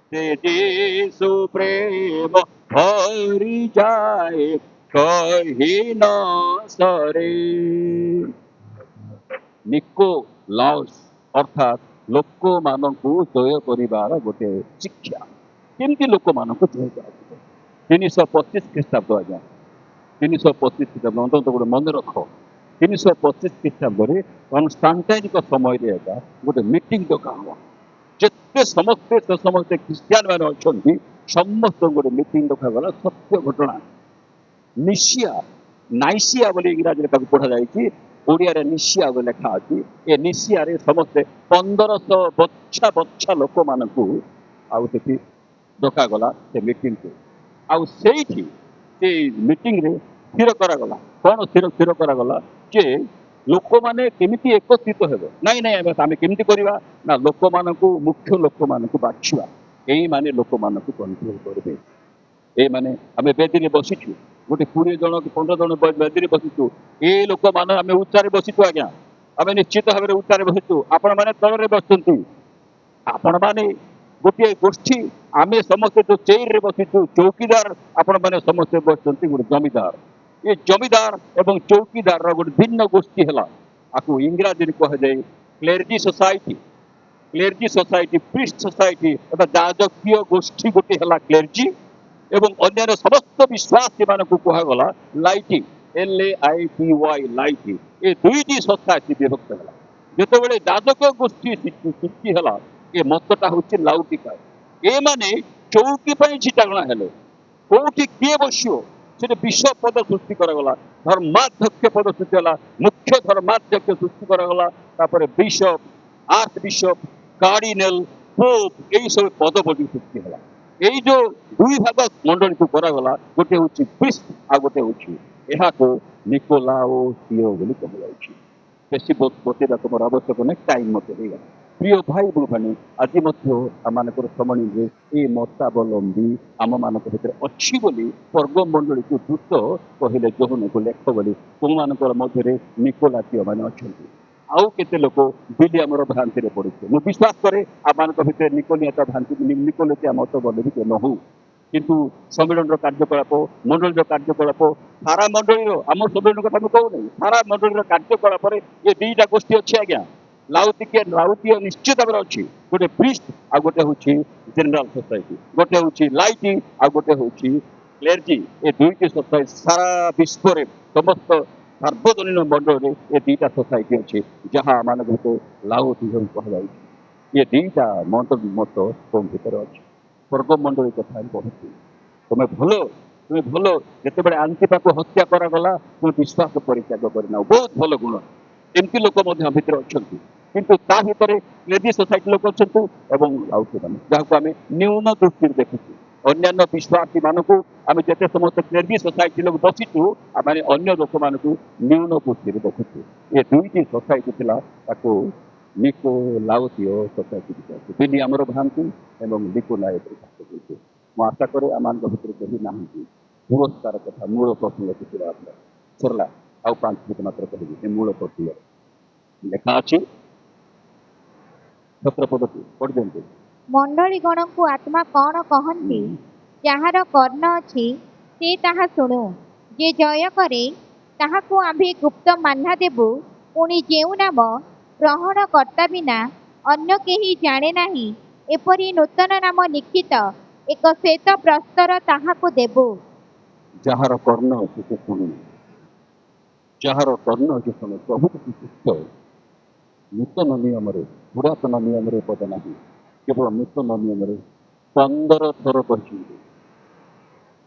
ସେ ଯୀଶୁ ପ୍ରେମ ଭରି ଯାଏ କହି ନ ସରେ। ନିକୋଲାଉସ୍ ଅର୍ଥାତ୍ ଲୋକମାନଙ୍କୁ ଜୟ କରିବାର ଗୋଟେ ଶିକ୍ଷା। କେମିତି ଲୋକମାନଙ୍କୁ ଜୟ କରାଯିବ? 325 ଖ୍ରୀଷ୍ଟାବ୍ଦ, ଆଜ୍ଞା 325 ଖ୍ରୀଷ୍ଟାବ୍ଦ, ଅନ୍ତତଃ ଗୋଟେ ମନେ ରଖ। 325 ଖ୍ରୀଷ୍ଟାବ୍ଦରେ କନଷ୍ଟାଣ୍ଟାଇନଙ୍କ ସମୟରେ ଆଜ୍ଞା ଗୋଟେ ମିଟିଂ ଡକା ହବ। ଯେତେ ସମସ୍ତେ ଖ୍ରୀଷ୍ଟିଆନ ମାନେ ଅଛନ୍ତି ସମସ୍ତଙ୍କୁ ଗୋଟେ ମିଟିଂ ଡକାଗଲା। ସତ୍ୟ ଘଟଣା। ନାଇସିଆ ବୋଲି ଇଂରାଜୀରେ ତାକୁ ପଢ଼ାଯାଇଛି, ଓଡ଼ିଆରେ ନିସିଆ ବୋଲି ଲେଖା ଅଛି। ଏ ନିସିଆରେ ସମସ୍ତେ 1500 ବଛା ଲୋକମାନଙ୍କୁ ଆଉ ସେଠି ଡକାଗଲା ସେ ମିଟିଂକୁ। ଆଉ ସେଇଠି ସେ ମିଟିଂରେ ସ୍ଥିର କରାଗଲା, କ'ଣ ସ୍ଥିର କରାଗଲା ଯେ ଲୋକମାନେ କେମିତି ଏକତ୍ରିତ ହେବେ। ନାଇଁ ଆମେ କେମିତି କରିବା ନା, ଲୋକମାନଙ୍କୁ, ମୁଖ୍ୟ ଲୋକମାନଙ୍କୁ ବାଛିବା। ଏଇମାନେ ଲୋକମାନଙ୍କୁ କଣ୍ଟ୍ରୋଲ କରିବେ। ଏଇମାନେ, ଆମେ ବେଦିରେ ବସିଛୁ, ଗୋଟେ 20 ଜଣ 15 ଜଣ ବେଦିରେ ବସିଛୁ। ଏ ଲୋକମାନେ ଆମେ ଉଚ୍ଚାରେ ବସିଛୁ ଆଜ୍ଞା, ଆମେ ନିଶ୍ଚିତ ଭାବରେ ଉଚ୍ଚାରେ ବସିଛୁ। ଆପଣମାନେ ତଳରେ ବସିଛନ୍ତି। ଆପଣମାନେ ଗୋଟିଏ ଗୋଷ୍ଠୀ, ଆମେ ସମସ୍ତେ ଯୋଉ ଚେୟାରରେ ବସିଛୁ ଚୌକିଦାର, ଆପଣମାନେ ସମସ୍ତେ ବସିଛନ୍ତି ଗୋଟେ ଜମିଦାର। ଏ ଜମିଦାର ଏବଂ ଚୌକିଦାରର ଗୋଟେ ଭିନ୍ନ ଗୋଷ୍ଠୀ ହେଲା। ଆକୁ ଇଂରାଜୀରେ କୁହାଯାଏ କ୍ଲେର୍ଜି ସୋସାଇଟି। କ୍ଲେର୍ଜି ସୋସାଇଟି, ପ୍ରିଷ୍ଟ ସୋସାଇଟି, ଅର୍ଥାତ୍ ଯାଜକୀୟ ଗୋଷ୍ଠୀ ଗୋଟେ ହେଲା କ୍ଲେର୍ଜି, ଏବଂ ଅନ୍ୟାନ୍ୟ ସମସ୍ତ ବିଶ୍ୱାସୀ ମାନଙ୍କୁ କୁହାଗଲା ଲାଇଟି, LAITY, ଲାଇଟି। ଏ ଦୁଇଟି ସୋସାଇଟି ବିଭକ୍ତ ହେଲା। ଯେତେବେଳେ ଯାଜକ ଗୋଷ୍ଠୀ ସୃଷ୍ଟି ହେଲା, ଏ ମତଟା ହେଉଛି ଲାଉଟିକା। ଏମାନେ ଚୌକି ପାଇଁ ଛିଟାଗଣା ହେଲେ। କୋଉଠି କିଏ ବସିବ ସେଠି ବିଶପ ପଦ ସୃଷ୍ଟି କରାଗଲା, ଧର୍ମାଧ୍ୟକ୍ଷ ପଦ ସୃଷ୍ଟି ହେଲା, ମୁଖ୍ୟ ଧର୍ମାଧ୍ୟକ୍ଷ ସୃଷ୍ଟି କରାଗଲା, ତାପରେ bishop, earth bishop, cardinal, pope ଏଇ ସବୁ ପଦବୀ ସୃଷ୍ଟି ହେଲା। ଏଇ ଯୋଉ ଦୁଇ ଭାଗ ମଣ୍ଡଳୀକୁ କରାଗଲା, ଗୋଟେ ହଉଛି ପ୍ରିଷ୍ଟ ଆଉ ଗୋଟେ ହଉଛି ଏହାକୁ ନିକୋଲାଓସିଓ ବୋଲି କୁହାଯାଉଛି। ବେଶୀ ବତେଇବା ତୁମର ଆବଶ୍ୟକ ନାହିଁ, ଟାଇମ୍ ମୋତେ ହେଇଗଲା। ପ୍ରିୟ ଭାଇ ଭଉଣୀମାନେ, ଆଜି ମଧ୍ୟ ଆମମାନଙ୍କର ସମଣୀରେ ଏ ମତାବଲମ୍ବୀ ଆମମାନଙ୍କ ଭିତରେ ଅଛି ବୋଲି ସ୍ୱର୍ଗ ମଣ୍ଡଳୀକୁ ଦୂତ କହିଲେ ଯୌନକୁ ଲେଖ ବୋଲି ତୁମମାନଙ୍କର ମଧ୍ୟରେ ନିକୋଲାତୀୟ ମାନେ ଅଛନ୍ତି। ଆଉ କେତେ ଲୋକ ବିଲିଆମର ଭ୍ରାନ୍ତିରେ ପଡିছে। ମୁଁ ବିଶ୍ୱାସ କରେ ଆମମାନଙ୍କ ଭିତରେ ନିକୋଲିଆତା ଭ୍ରାନ୍ତି ନିକୋଲିଆ ମତବଲମ୍ବୀ କେ ନ ହଉ, କିନ୍ତୁ ସମ୍ମିଳନୀର କାର୍ଯ୍ୟକଳାପ, ମଣ୍ଡଳୀର କାର୍ଯ୍ୟକଳାପ, ସାରା ମଣ୍ଡଳୀର, ଆମ ସମ୍ମିଳନୀ କଥା ମୁଁ କହୁନି, ସାରା ମଣ୍ଡଳୀର କାର୍ଯ୍ୟକଳାପରେ ଏ ଦୁଇଟା ଗୋଷ୍ଠୀ ଅଛି ଆଜ୍ଞା। ଲାଉତୀୟ ନିଶ୍ଚିତ ଭାବରେ ଅଛି। ଗୋଟେ ପ୍ରିଷ୍ଟ ଆଉ ଗୋଟେ ହଉଛି ଜେନେରାଲ ସୋସାଇଟି, ଗୋଟେ ହଉଛି ଲାଇଟି ଆଉ ଗୋଟେ ହଉଛି କ୍ଲେର୍ଜି। ଏ ଦୁଇଟି ସୋସାଇଟି ସାରା ବିଶ୍ୱରେ ସମସ୍ତ ସାର୍ବଜନୀନ ମଣ୍ଡଳରେ ଏ ଦୁଇଟା ସୋସାଇଟି ଅଛି, ଯାହା ମାନଙ୍କ ଭିତରେ ଲାଉତୀୟ କୁହାଯାଉଛି। ଏ ଦୁଇଟା ମତ ତମ ଭିତରେ ଅଛି। ସ୍ୱର୍ଗ ମଣ୍ଡଳୀ କଥା আমি କହୁଛି, ତୁମେ ଭଲ ଯେତେବେଳେ ଆନ୍ତିପାକୁ ହତ୍ୟା କରାଗଲା ତୁମେ ବିଶ୍ୱାସ ପରିତ୍ୟାଗ କରିନାଉ, ବହୁତ ଭଲ ଗୁଣ। ଏମିତି ଲୋକ ମଧ୍ୟ ଭିତରେ ଅଛନ୍ତି, କିନ୍ତୁ ତା ଭିତରେ କ୍ଲେଜି ସୋସାଇଟି ଲୋକ ଅଛନ୍ତି ଏବଂ ଲାଉତୀମାନେ, ଯାହାକୁ ଆମେ ନ୍ୟୁନ ଦୃଷ୍ଟିରେ ଦେଖୁଛୁ। ଅନ୍ୟାନ୍ୟ ବିଶ୍ୱାସୀ ମାନଙ୍କୁ ଆମେ ଯେତେ ସମସ୍ତ କ୍ଲେଜି ସୋସାଇଟି ଲୋକ ବସିଛୁ, ଆମେ ଅନ୍ୟ ଲୋକମାନଙ୍କୁ ନ୍ୟୁନ ଦୃଷ୍ଟିରେ ଦେଖୁଛୁ। ଏ ଦୁଇଟି ସୋସାଇଟି ଥିଲା, ତାକୁ ନିକୋଲାଉତୀୟ ସୋସାଇଟି ବିଲି ଆମର ଭ୍ରାନ୍ତି ଏବଂ ନିକୋଲାଇଟର ଭ୍ରାନ୍ତି। ମୁଁ ଆଶା କରେ ଆମମାନଙ୍କ ଭିତରେ କେହି ନାହାନ୍ତି। ପୁରସ୍କାର କଥା ମୂଳ ପ୍ରସଙ୍ଗ କିଛି ସରିଲା, ଆଉ 5 ମିନିଟ୍ ମାତ୍ର କହିବି। ଏ ମୂଳ ପ୍ରସଙ୍ଗ ଲେଖା ଅଛି, 17 ପଦକୁ ପଢି ଦିଅନ୍ତୁ। ମଣ୍ଡଳୀଗଣଙ୍କୁ ଆତ୍ମା କ'ଣ କହନ୍ତି? ଯାହାର କର୍ଣ୍ଣ ଅଛି ସେ ତାହା ଶୁଣୁ। ଯେ ଜୟ କରେ ତାହାକୁ ଆମ୍ଭେ ଗୁପ୍ତ ମାନ୍ନା ଦେବୁ। ପୁଣି ଯେଉଁ ନାମ ଗ୍ରହଣ କର୍ତ୍ତା ବିନା ଅନ୍ୟ କେହି ଜାଣେ ନାହିଁ, ଏପରି ନୂତନ ନାମ ଲିଖିତ ଏକ ଶ୍ଵେତ ପ୍ରସ୍ତର ତାହାକୁ ଦେବୁ। ଯାହାର କର୍ଣ୍ଣ ଅଛି ସେ ଶୁଣୁ, ଯାହାର କର୍ଣ୍ଣ ଅଛି ଶୁଣୁ। ପ୍ରଭୁ ଯୀଶୁ ନୂତନ ନିୟମରେ, ପୁରାତନ ନିୟମରେ ପଦ ନାହିଁ, କେବଳ ନୂତନ ନିୟମରେ 15 ଥର କହିଛନ୍ତି।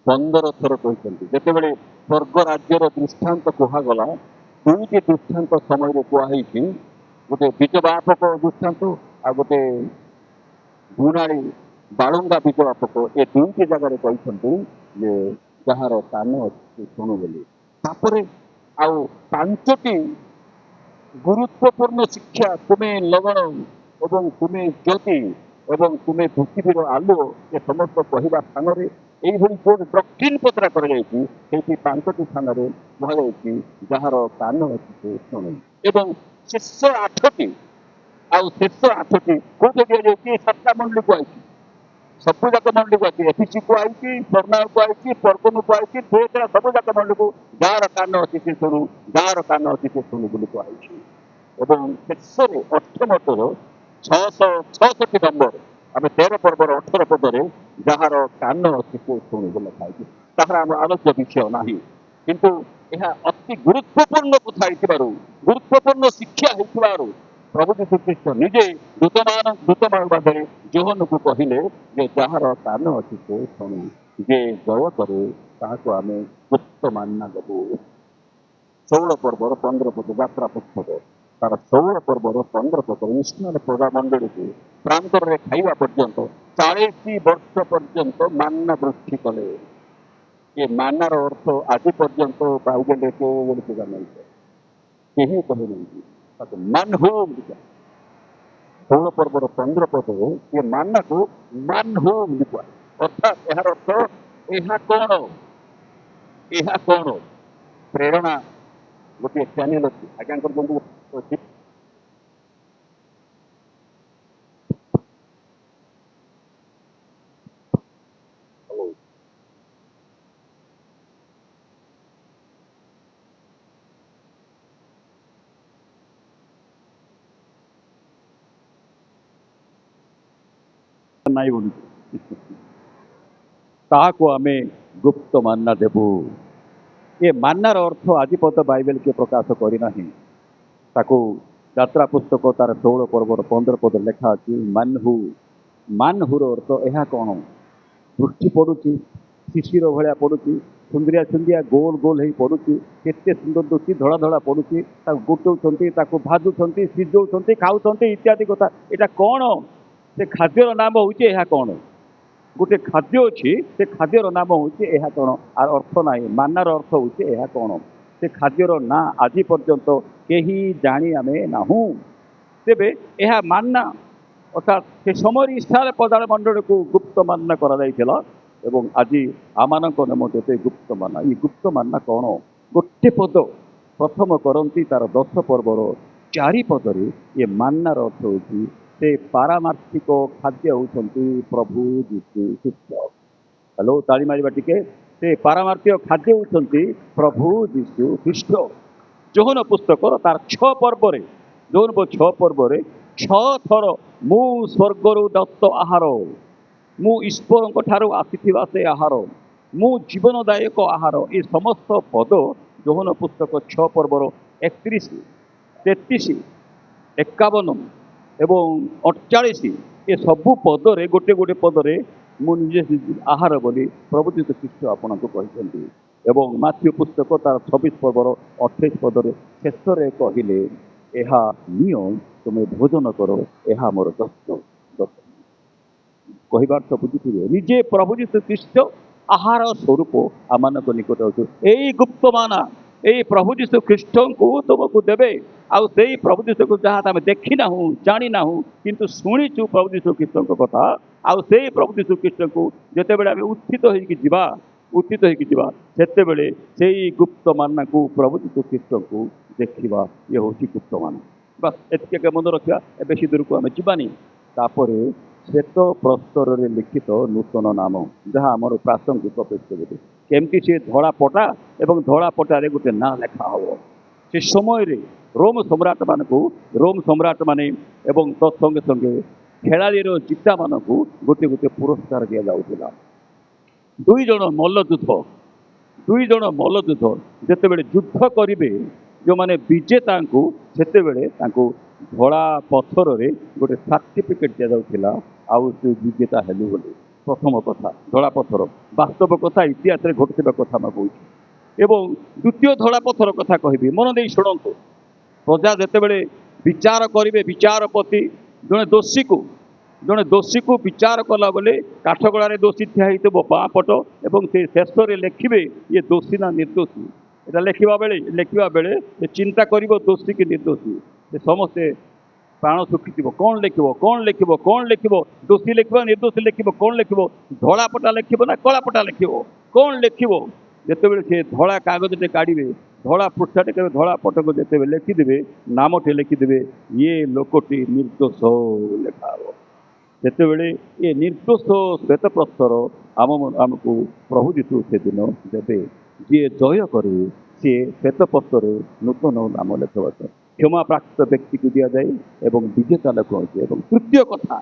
15 ଥର କହିଛନ୍ତି। ଯେତେବେଳେ ସ୍ୱର୍ଗ ରାଜ୍ୟର ଦୃଷ୍ଟାନ୍ତ କୁହାଗଲା, ଦୁଇଟି ଦୃଷ୍ଟାନ୍ତ ସମୟରେ କୁହାହେଇଛି। ଗୋଟେ ବୀଜବାପକ ଦୃଷ୍ଟାନ୍ତ ଆଉ ଗୋଟେ ବୁଣାଳି ବାଳୁଙ୍ଗା ବୀଜବାପକ। ଏ ଦୁଇଟି ଜାଗାରେ କହିଛନ୍ତି ଯେ ଯାହାର କାନ ଅଛି ସେ ଶୁଣୁ ବୋଲି। ତାପରେ ଆଉ 5ଟି ଗୁରୁତ୍ୱପୂର୍ଣ୍ଣ ଶିକ୍ଷା, ତୁମେ ଲବଣ ଏବଂ ତୁମେ ଜ୍ୟୋତି ଏବଂ ତୁମେ ପୃଥିବୀର ଆଲୁଅ, ଏ ସମସ୍ତ କହିବା ସ୍ଥାନରେ এইଭଳି କୋଉ ଡକ୍ଟ୍ରିନ୍ ପଚରା କରାଯାଇଛି, ସେଇଠି 5ଟି ସ୍ଥାନରେ କୁହାଯାଇଛି ଯାହାର କାନ ଅଛି ସେ ଶୁଣୁ। ଏବଂ ଶେଷ 8ଟି କୋଉଠି ଦିଆଯାଇଛି? 7ଟା ମଣ୍ଡଳୀ କୁହାଯାଇଛି, ସବୁ ଯାକ ମଣ୍ଡଳୀ କୁହାଯାଇଛି। ଏଫିସି କୁହାଯାଇଛି, ସ୍ମରଣା କୁହାଯାଇଛି, ପର୍ଗମ କୁହାଯାଇଛି, ସେଟା ସବୁ ଯାକ ମଣ୍ଡଳୀକୁ ଯାହାର କାନ ଅଛି ସେ ଶୁଣୁ, ଯାହାର କାନ ଅଛି ସେ ଶୁଣୁ ବୋଲି କୁହାଯାଇଛି। ଏବଂ ଶେଷରେ 8 666 ନମ୍ବର, ଆମେ 13 ପର୍ବର 18 ପଦରେ ଯାହାର କାନ ଅଛି ସେ ଶୁଣୁ ବୋଲି ଲେଖା ହେଇଛି। ତାହାର ଆମର ଆଲୋଚ୍ୟ ବିଷୟ ନାହିଁ, କିନ୍ତୁ ଏହା ଅତି ଗୁରୁତ୍ୱପୂର୍ଣ୍ଣ କଥା ହେଇଥିବାରୁ, ଗୁରୁତ୍ୱପୂର୍ଣ୍ଣ ଶିକ୍ଷା ହେଇଥିବାରୁ ପ୍ରଭୁ ଯୀଶୁ ଖ୍ରୀଷ୍ଟ ନିଜେ ଦୂତମାନଙ୍କରେ ଯୋହନକୁ କହିଲେ ଯେ ଯାହାର କାନ ଅଛି ସେ ଶୁଣୁ, ଯେ ଜୟ କରେ ତାହାକୁ ଆମେ ଗୁପ୍ତ ମାନ୍ନା ଦେବୁ। 16 ପର୍ବର 15 ପଦ ଯାତ୍ରା ପୁସ୍ତକ, ତାର 16 ପର୍ବର 15 ପଦ ଇସ୍ରାଏଲ ପ୍ରଜାମଣ୍ଡଳୀକୁ ପ୍ରାନ୍ତରରେ ଖାଇବା ପର୍ଯ୍ୟନ୍ତ 40 ବର୍ଷ ପର୍ଯ୍ୟନ୍ତ ମାନ୍ନା ବୃଷ୍ଟି କଲେ। ଏ ମାନ୍ନାର ଅର୍ଥ ଆଜି ପର୍ଯ୍ୟନ୍ତ ବାଇବେଲରେ କେଉଁ ବୋଲି ଜାଣିନାହିଁ, କେହି କହିନାହାନ୍ତି। ତାକୁ ମାନ ହୁ ବୋଲି 16 ପର୍ବର 15 ପଦରେ ଏ ମାନ୍ନାକୁ ମାନ ହୁ ବୋଲି କୁହା। ଅର୍ଥାତ୍ ଏହାର ଅର୍ଥ ଏହା କଣ? ପ୍ରେରଣା ଗୋଟିଏ ଚ୍ୟାନେଲ ଅଛି, ଆଜ୍ଞାଙ୍କର ଯେମିତି ଅଛି। ନାଇଁ ବୋଲି ତାହାକୁ ଆମେ ଗୁପ୍ତ ମାନ୍ନା ଦେବୁ। ଏ ମାନ୍ନାର ଅର୍ଥ ଆଜି ପର୍ଯ୍ୟନ୍ତ ବାଇବେଲ କିଏ ପ୍ରକାଶ କରିନାହିଁ। ତାକୁ ଯାତ୍ରା ପୁସ୍ତକ ତାର 16 ପର୍ବର 15 ପଦ ଲେଖା ଅଛି ମାନହୁର ଅର୍ଥ ଏହା କଣ? ବୃଷ୍ଟି ପଡୁଛି, ଶିଶିର ଭଳିଆ ପଡୁଛି, ସୁନ୍ଦରିଆ ସୁନ୍ଦରିଆ ଗୋଲ ଗୋଲ ହେଇ ପଡୁଛି, କେତେ ସୁନ୍ଦର ଦୁଛି, ଧଳା ଧଳା ପଡୁଛି, ତାକୁ ଗୋଟଉଛନ୍ତି, ତାକୁ ଭାଜୁଛନ୍ତି, ସିଝଉଛନ୍ତି, ଖାଉଛନ୍ତି ଇତ୍ୟାଦି କଥା। ଏଇଟା କ'ଣ? ସେ ଖାଦ୍ୟର ନାମ ହଉଛି ଏହା କ'ଣ? ଗୋଟେ ଖାଦ୍ୟ ଅଛି, ସେ ଖାଦ୍ୟର ନାମ ହଉଛି ଏହା କ'ଣ? ଆର ଅର୍ଥ ନାହିଁ। ମାନ୍ନାର ଅର୍ଥ ହଉଛି ଏହା କ'ଣ? ସେ ଖାଦ୍ୟର ନାଁ ଆଜି ପର୍ଯ୍ୟନ୍ତ କେହି ଜାଣି ଆମେ ନାହୁଁ। ତେବେ ଏହା ମାନ୍ନା ଅର୍ଥାତ୍ ସେ ସମୟରେ ଇସ୍ରାଏଲ ପ୍ରଜାଳ ମଣ୍ଡଳୀକୁ ଗୁପ୍ତ ମାନ୍ନା କରାଯାଇଥିଲା ଏବଂ ଆଜି ଆମମାନଙ୍କ ନିମନ୍ତେ ସେ ଗୁପ୍ତ ମାନ୍ନା। ଏ ଗୁପ୍ତ ମାନ୍ନା କ'ଣ? ଗୋଟେ ପଦ ପ୍ରଥମ କରନ୍ତି ତାର 10 ପର୍ବର 4 ପଦରେ ଏ ମାନ୍ନାର ଅର୍ଥ ହେଉଛି ସେ ପାରାମାର୍ଥିକ ଖାଦ୍ୟ ହେଉଛନ୍ତି ପ୍ରଭୁ ଯୀଶୁ ଖ୍ରୀଷ୍ଟ। ହ୍ୟାଲୋ, ତାଳି ମାରିବା ଟିକେ। ସେ ପାରାମାର୍ଥିକ ଖାଦ୍ୟ ହେଉଛନ୍ତି ପ୍ରଭୁ ଯୀଶୁ ଖ୍ରୀଷ୍ଟ। ଯୋହନ ପୁସ୍ତକର ତାର 6 ପର୍ବରେ, ଯୋହନ 6 ପର୍ବରେ 6 ଥର ମୁଁ ସ୍ୱର୍ଗରୁ ଦତ୍ତ ଆହାର, ମୁଁ ଈଶ୍ୱରଙ୍କ ଠାରୁ ଆସିଥିବା ସେ ଆହାର, ମୁଁ ଜୀବନଦାୟକ ଆହାର, ଏ ସମସ୍ତ ପଦ ଯୋହନ ପୁସ୍ତକ 6 ପର୍ବର 31, 33, 51 ଏବଂ 48 ଏ ସବୁ ପଦରେ ଗୋଟେ ଗୋଟେ ପଦରେ ମୁଁ ନିଜେ ଆହାର ବୋଲି ପ୍ରଭୁ ଯୀଶୁ ଖ୍ରୀଷ୍ଟ ଆପଣଙ୍କୁ କହିଛନ୍ତି। ଏବଂ ମାଥ୍ୟୁ ପୁସ୍ତକ ତାର 26 ପର୍ବର 28 ପଦରେ ଶେଷରେ କହିଲେ, ଏହା ନିଅ ତୁମେ ଭୋଜନ କର, ଏହା ମୋର ଦସ୍ତ। କହିବାର ତ ବୁଝିଥିବେ, ନିଜେ ପ୍ରଭୁ ଯୀଶୁ ଖ୍ରୀଷ୍ଟ ଆହାର ସ୍ୱରୂପ ଆମମାନଙ୍କ ନିକଟ ଅଛୁ। ଏଇ ଗୁପ୍ତ ମାନା ଏଇ ପ୍ରଭୁ ଯୀଶୁ ଖ୍ରୀଷ୍ଟଙ୍କୁ ତୁମକୁ ଦେବେ। ଆଉ ସେଇ ପ୍ରଭୁ ଯୀଶୁକୁ ଯାହା ଆମେ ଦେଖିନାହୁଁ, ଜାଣିନାହୁଁ, କିନ୍ତୁ ଶୁଣିଛୁ ପ୍ରଭୁ ଯୀଶୁ ଖ୍ରୀଷ୍ଟଙ୍କ କଥା। ଆଉ ସେଇ ପ୍ରଭୁ ଯୀଶୁ ଖ୍ରୀଷ୍ଟଙ୍କୁ ଯେତେବେଳେ ଆମେ ଉତ୍ଥିତ ହେଇକି ଯିବା ସେତେବେଳେ ସେଇ ଗୁପ୍ତ ମାନ୍ନାକୁ ପ୍ରଭୁ ଯୀଶୁ ଖ୍ରୀଷ୍ଟଙ୍କୁ ଦେଖିବା। ଇଏ ହେଉଛି ଗୁପ୍ତ ମାନା। ବାସ୍ ଏତିକି ମନେ ରଖିବା। ବେଶୀ ଦୂରକୁ ଆମେ ଯିବାନି। ତାପରେ ଶ୍ଵେତ ପ୍ରସ୍ତରରେ ଲିଖିତ ନୂତନ ନାମ, ଯାହା ଆମର ପ୍ରାସଙ୍ଗିକ ପୃଷ୍ଠଭୂମି। କେମିତି ସେ ଧଳା ପଟା ଏବଂ ଧଳା ପଟାରେ ଗୋଟେ ନାଁ ଲେଖା ହବ। ସେ ସମୟରେ ରୋମ ସମ୍ରାଟମାନେ ଏବଂ ତତ୍ସଙ୍ଗେ ସଙ୍ଗେ ଖେଳାଳିର ଜିତାମାନଙ୍କୁ ଗୋଟେ ଗୋଟେ ପୁରସ୍କାର ଦିଆଯାଉଥିଲା। 2 ଜଣ ମଲ୍ଲଯୁଦ୍ଧ ଯେତେବେଳେ ଯୁଦ୍ଧ କରିବେ, ଯେଉଁମାନେ ବିଜେତାଙ୍କୁ, ସେତେବେଳେ ତାଙ୍କୁ ଧଳା ପଥରରେ ଗୋଟେ ସାର୍ଟିଫିକେଟ୍ ଦିଆଯାଉଥିଲା, ଆଉ ସେ ବିଜେତା ହେଲୁ ବୋଲି। ପ୍ରଥମ କଥା ଧଳା ପଥର, ବାସ୍ତବ କଥା, ଇତିହାସରେ ଘଟିଥିବା କଥା ମୁଁ କହୁଛି। ଏବଂ ଦ୍ୱିତୀୟ ଧଳା ପଥର କଥା କହିବି, ମନ ଦେଇ ଶୁଣନ୍ତୁ। ପ୍ରଜା ଯେତେବେଳେ ବିଚାର କରିବେ, ବିଚାରପତି ଜଣେ ଦୋଷୀକୁ ବିଚାର କଲା ବେଳେ କାଠଗଳାରେ ଦୋଷୀ ଠିଆ ହେଇଥିବ ବାଁ ପଟ, ଏବଂ ସେ ଶେଷରେ ଲେଖିବେ ଇଏ ଦୋଷୀ ନା ନିର୍ଦ୍ଦୋଷୀ। ଏଟା ଲେଖିବା ବେଳେ ସେ ଚିନ୍ତା କରିବ ଦୋଷୀ କି ନିର୍ଦ୍ଦୋଷୀ। ସେ ସମସ୍ତେ ପ୍ରାଣ ଶୁଖିଥିବ, କ'ଣ ଲେଖିବ, ଦୋଷୀ ଲେଖିବ, ନିର୍ଦ୍ଦୋଷୀ ଲେଖିବ, କ'ଣ ଲେଖିବ, ଧଳା ପଟା ଲେଖିବ ନା କଳା ପଟା ଲେଖିବ, କ'ଣ ଲେଖିବ? ଯେତେବେଳେ ସେ ଧଳା କାଗଜଟେ କାଢ଼ିବେ, ଧଳା ପୃଷ୍ଠାଟେ କେବେ ଧଳା ପଟକୁ ଯେତେବେଳେ ଲେଖିଦେବେ, ନାମଟେ ଲେଖିଦେବେ, ଇଏ ଲୋକଟି ନିର୍ଦ୍ଦୋଷ ଲେଖା ହବ। ସେତେବେଳେ ଏ ନିର୍ଦ୍ଦୋଷ ଶ୍ଵେତପ୍ରସ୍ତର ଆମକୁ ପ୍ରଭୁ ଯୀଶୁ ସେଦିନ ଦେବେ। ଯିଏ ଜୟ କରେ ସିଏ ଶ୍ଵେତପତ୍ରରେ ନୂତନ ନାମ ଲେଖାଯାଏ, କ୍ଷମାପ୍ରାପ୍ତ ବ୍ୟକ୍ତିକୁ ଦିଆଯାଏ ଏବଂ ବିଜେତା ଲୋକ ଅଛି। ଏବଂ ତୃତୀୟ କଥା,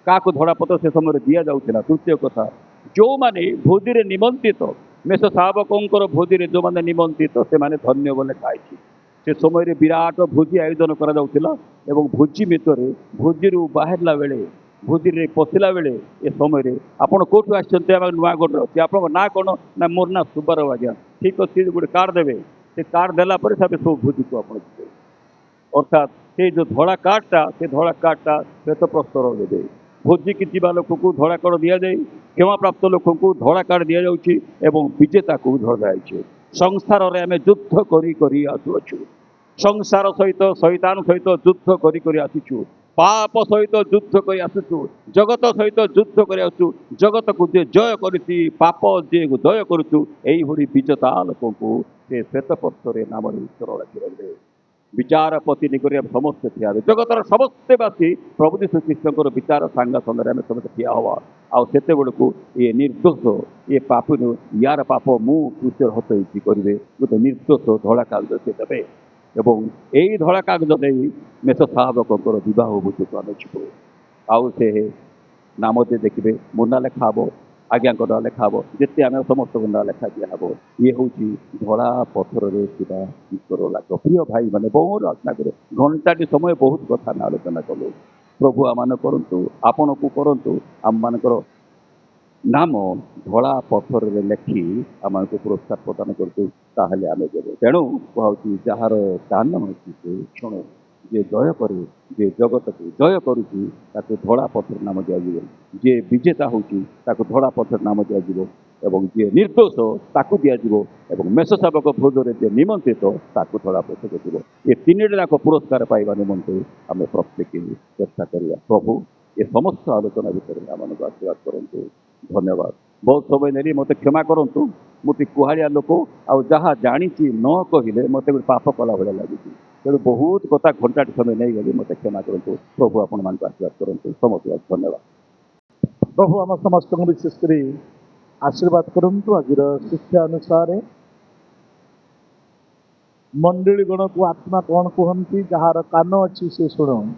କାହାକୁ ଧଳାପତ୍ର ସେ ସମୟରେ ଦିଆଯାଉଥିଲା? ତୃତୀୟ କଥା, ଯେଉଁମାନେ ଭୋଜିରେ ନିମନ୍ତ୍ରିତ, ମେଷ ଶାବକଙ୍କର ଭୋଜିରେ ଯେଉଁମାନେ ନିମନ୍ତ୍ରିତ, ସେମାନେ ଧନ୍ୟ ବୋଲି ଖାଇଛି। ସେ ସମୟରେ ବିରାଟ ଭୋଜି ଆୟୋଜନ କରାଯାଉଥିଲା ଏବଂ ଭୋଜି ଭିତରେ, ଭୋଜିରୁ ବାହାରିଲା ବେଳେ, ଭୋଜିରେ ପଶିଲା ବେଳେ, ଏ ସମୟରେ ଆପଣ କୋଉଠୁ ଆସିଛନ୍ତି? ଆମେ ନୂଆଗଡ଼ରୁ ଅଛି। ଆପଣଙ୍କ ନାଁ କ'ଣ? ନା ମୋର ନାଁ ସୁବାରାଓ ଆଜ୍ଞା। ଠିକ୍ ଅଛି, ଗୋଟେ କାର୍ଡ଼ ଦେବେ। ସେ କାର୍ଡ଼ ଦେଲା ପରେ ତାପରେ ସବୁ ଭୋଜିକୁ ଆପଣ ଯିବେ। ଅର୍ଥାତ୍ ସେ ଯେଉଁ ଧଳା କାର୍ଡ଼ଟା, ସେ ଧଳା କାର୍ଡ଼ଟା ଶ୍ଵେତପ୍ରସ୍ତର ଦେବେ। ଭୋଜିକି ଯିବା ଲୋକକୁ ଧଳା କାର୍ଡ଼ ଦିଆଯାଏ, କ୍ଷମାପ୍ରାପ୍ତ ଲୋକଙ୍କୁ ଧଳା କାର୍ଡ଼ ଦିଆଯାଉଛି ଏବଂ ବିଜେତାକୁ ଧଳା ଦିଆଯାଇଛି। ସଂସାରରେ ଆମେ ଯୁଦ୍ଧ କରି ଆସୁଅଛୁ। ସଂସାର ସହିତ, ଶୈତାନ ସହିତ ଯୁଦ୍ଧ କରି ଆସିଛୁ। ପାପ ସହିତ ଯୁଦ୍ଧ କରି ଆସୁଛୁ। ଜଗତ ସହିତ ଯୁଦ୍ଧ କରି ଆସୁଛୁ। ଜଗତକୁ ଯିଏ ଜୟ କରିଛି, ପାପ ଯିଏ ଜୟ କରୁଛୁ, ଏଇଭଳି ବିଜେତା ଲୋକଙ୍କୁ ସେ ଶ୍ଵେତପତ୍ରରେ ନାମରେ ଈଶ୍ୱର ଲେଖିଦେବେ। ବିଚାରପତି ନିକଟରେ ଆମେ ସମସ୍ତେ ଠିଆ ହେବେ। ଜଗତର ସମସ୍ତେ ବାସୀ ପ୍ରଭୁ ଯୀଶୁ ଖ୍ରୀଷ୍ଟଙ୍କର ବିଚାର ସାଙ୍ଗରେ ଆମେ ସମସ୍ତେ ଠିଆ ହେବା। ଆଉ ସେତେବେଳକୁ ଇଏ ନିର୍ଦ୍ଦୋଷ, ଇଏ ପାପୀ, ୟାର ପାପ ମୁଁ କୃଷ୍ଣର ହତ ହେଇଛି କରିବେ, ଗୋଟେ ନିର୍ଦ୍ଦୋଷ ଧଳା କାଗଜ ସେ ଦେବେ। ଏବଂ ଏଇ ଧଳା କାଗଜ ଦେଇ ମେଷ ଶାବକଙ୍କର ବିବାହ ଭୋଜିକୁ ଆମେ ଯିବୁ। ଆଉ ସେ ନାମରେ ଦେଖିବେ ମୁନା ଲେଖା ହବ, ଆଜ୍ଞାଙ୍କ ନାଁ ଲେଖା ହବ, ଯେତେ ଆମେ ସମସ୍ତଙ୍କ ନାଁ ଲେଖା ଦିଆହବ। ଇଏ ହେଉଛି ଧଳା ପଥରରେ ଥିବା ଈଶ୍ୱର ଲାଗ। ପ୍ରିୟ ଭାଇ ମାନେ, ବହୁତ ଆଲୋଚନା କରେ, ଘଣ୍ଟାଟି ସମୟ ବହୁତ କଥା ଆମେ ଆଲୋଚନା କଲୁ। ପ୍ରଭୁ ଆମମାନେ କରନ୍ତୁ, ଆପଣଙ୍କୁ କରନ୍ତୁ, ଆମମାନଙ୍କର नाम धड़ा पथर लेखि आम को पुरस्कार प्रदान करतु ताहले आमे देबो तेणु कहूँ जार कान अच्छी से शुणु जे जय करे जे जगत को जय करुच्ची ताको धड़ा पथर नाम दिज्व जे विजेता होची ताको धड़ा पथर नाम दिज्व एवं जे निर्दोष ताकू दिज्व एवं मेष शावक भोजरे जे निमंत्रित ताकू धड़ा पथर दिव ये तीन जाक पुरस्कार पाइबा निमंते आम प्रत्येक चेष्टा करवा प्रभु ये समस्त आलोचना भितर आम आशीर्वाद करंतु धन्यवाद बहुत समय नेली मते क्षमा करंतु मुझे कुहाड़िया लोक आ जहाँ जानी न कहले मत पाप कला भाया लगी तेणु बहुत कथा घंटा समय नहीं गली मत क्षमा करंतु प्रभु आपण मान आशीर्वाद करंतु समस्त धन्यवाद प्रभु आम समस्त विशेष कर आशीर्वाद करंतु आज शिक्षा अनुसार मंडली गण को आत्मा कौन कहती जार कान अच्छी से शुण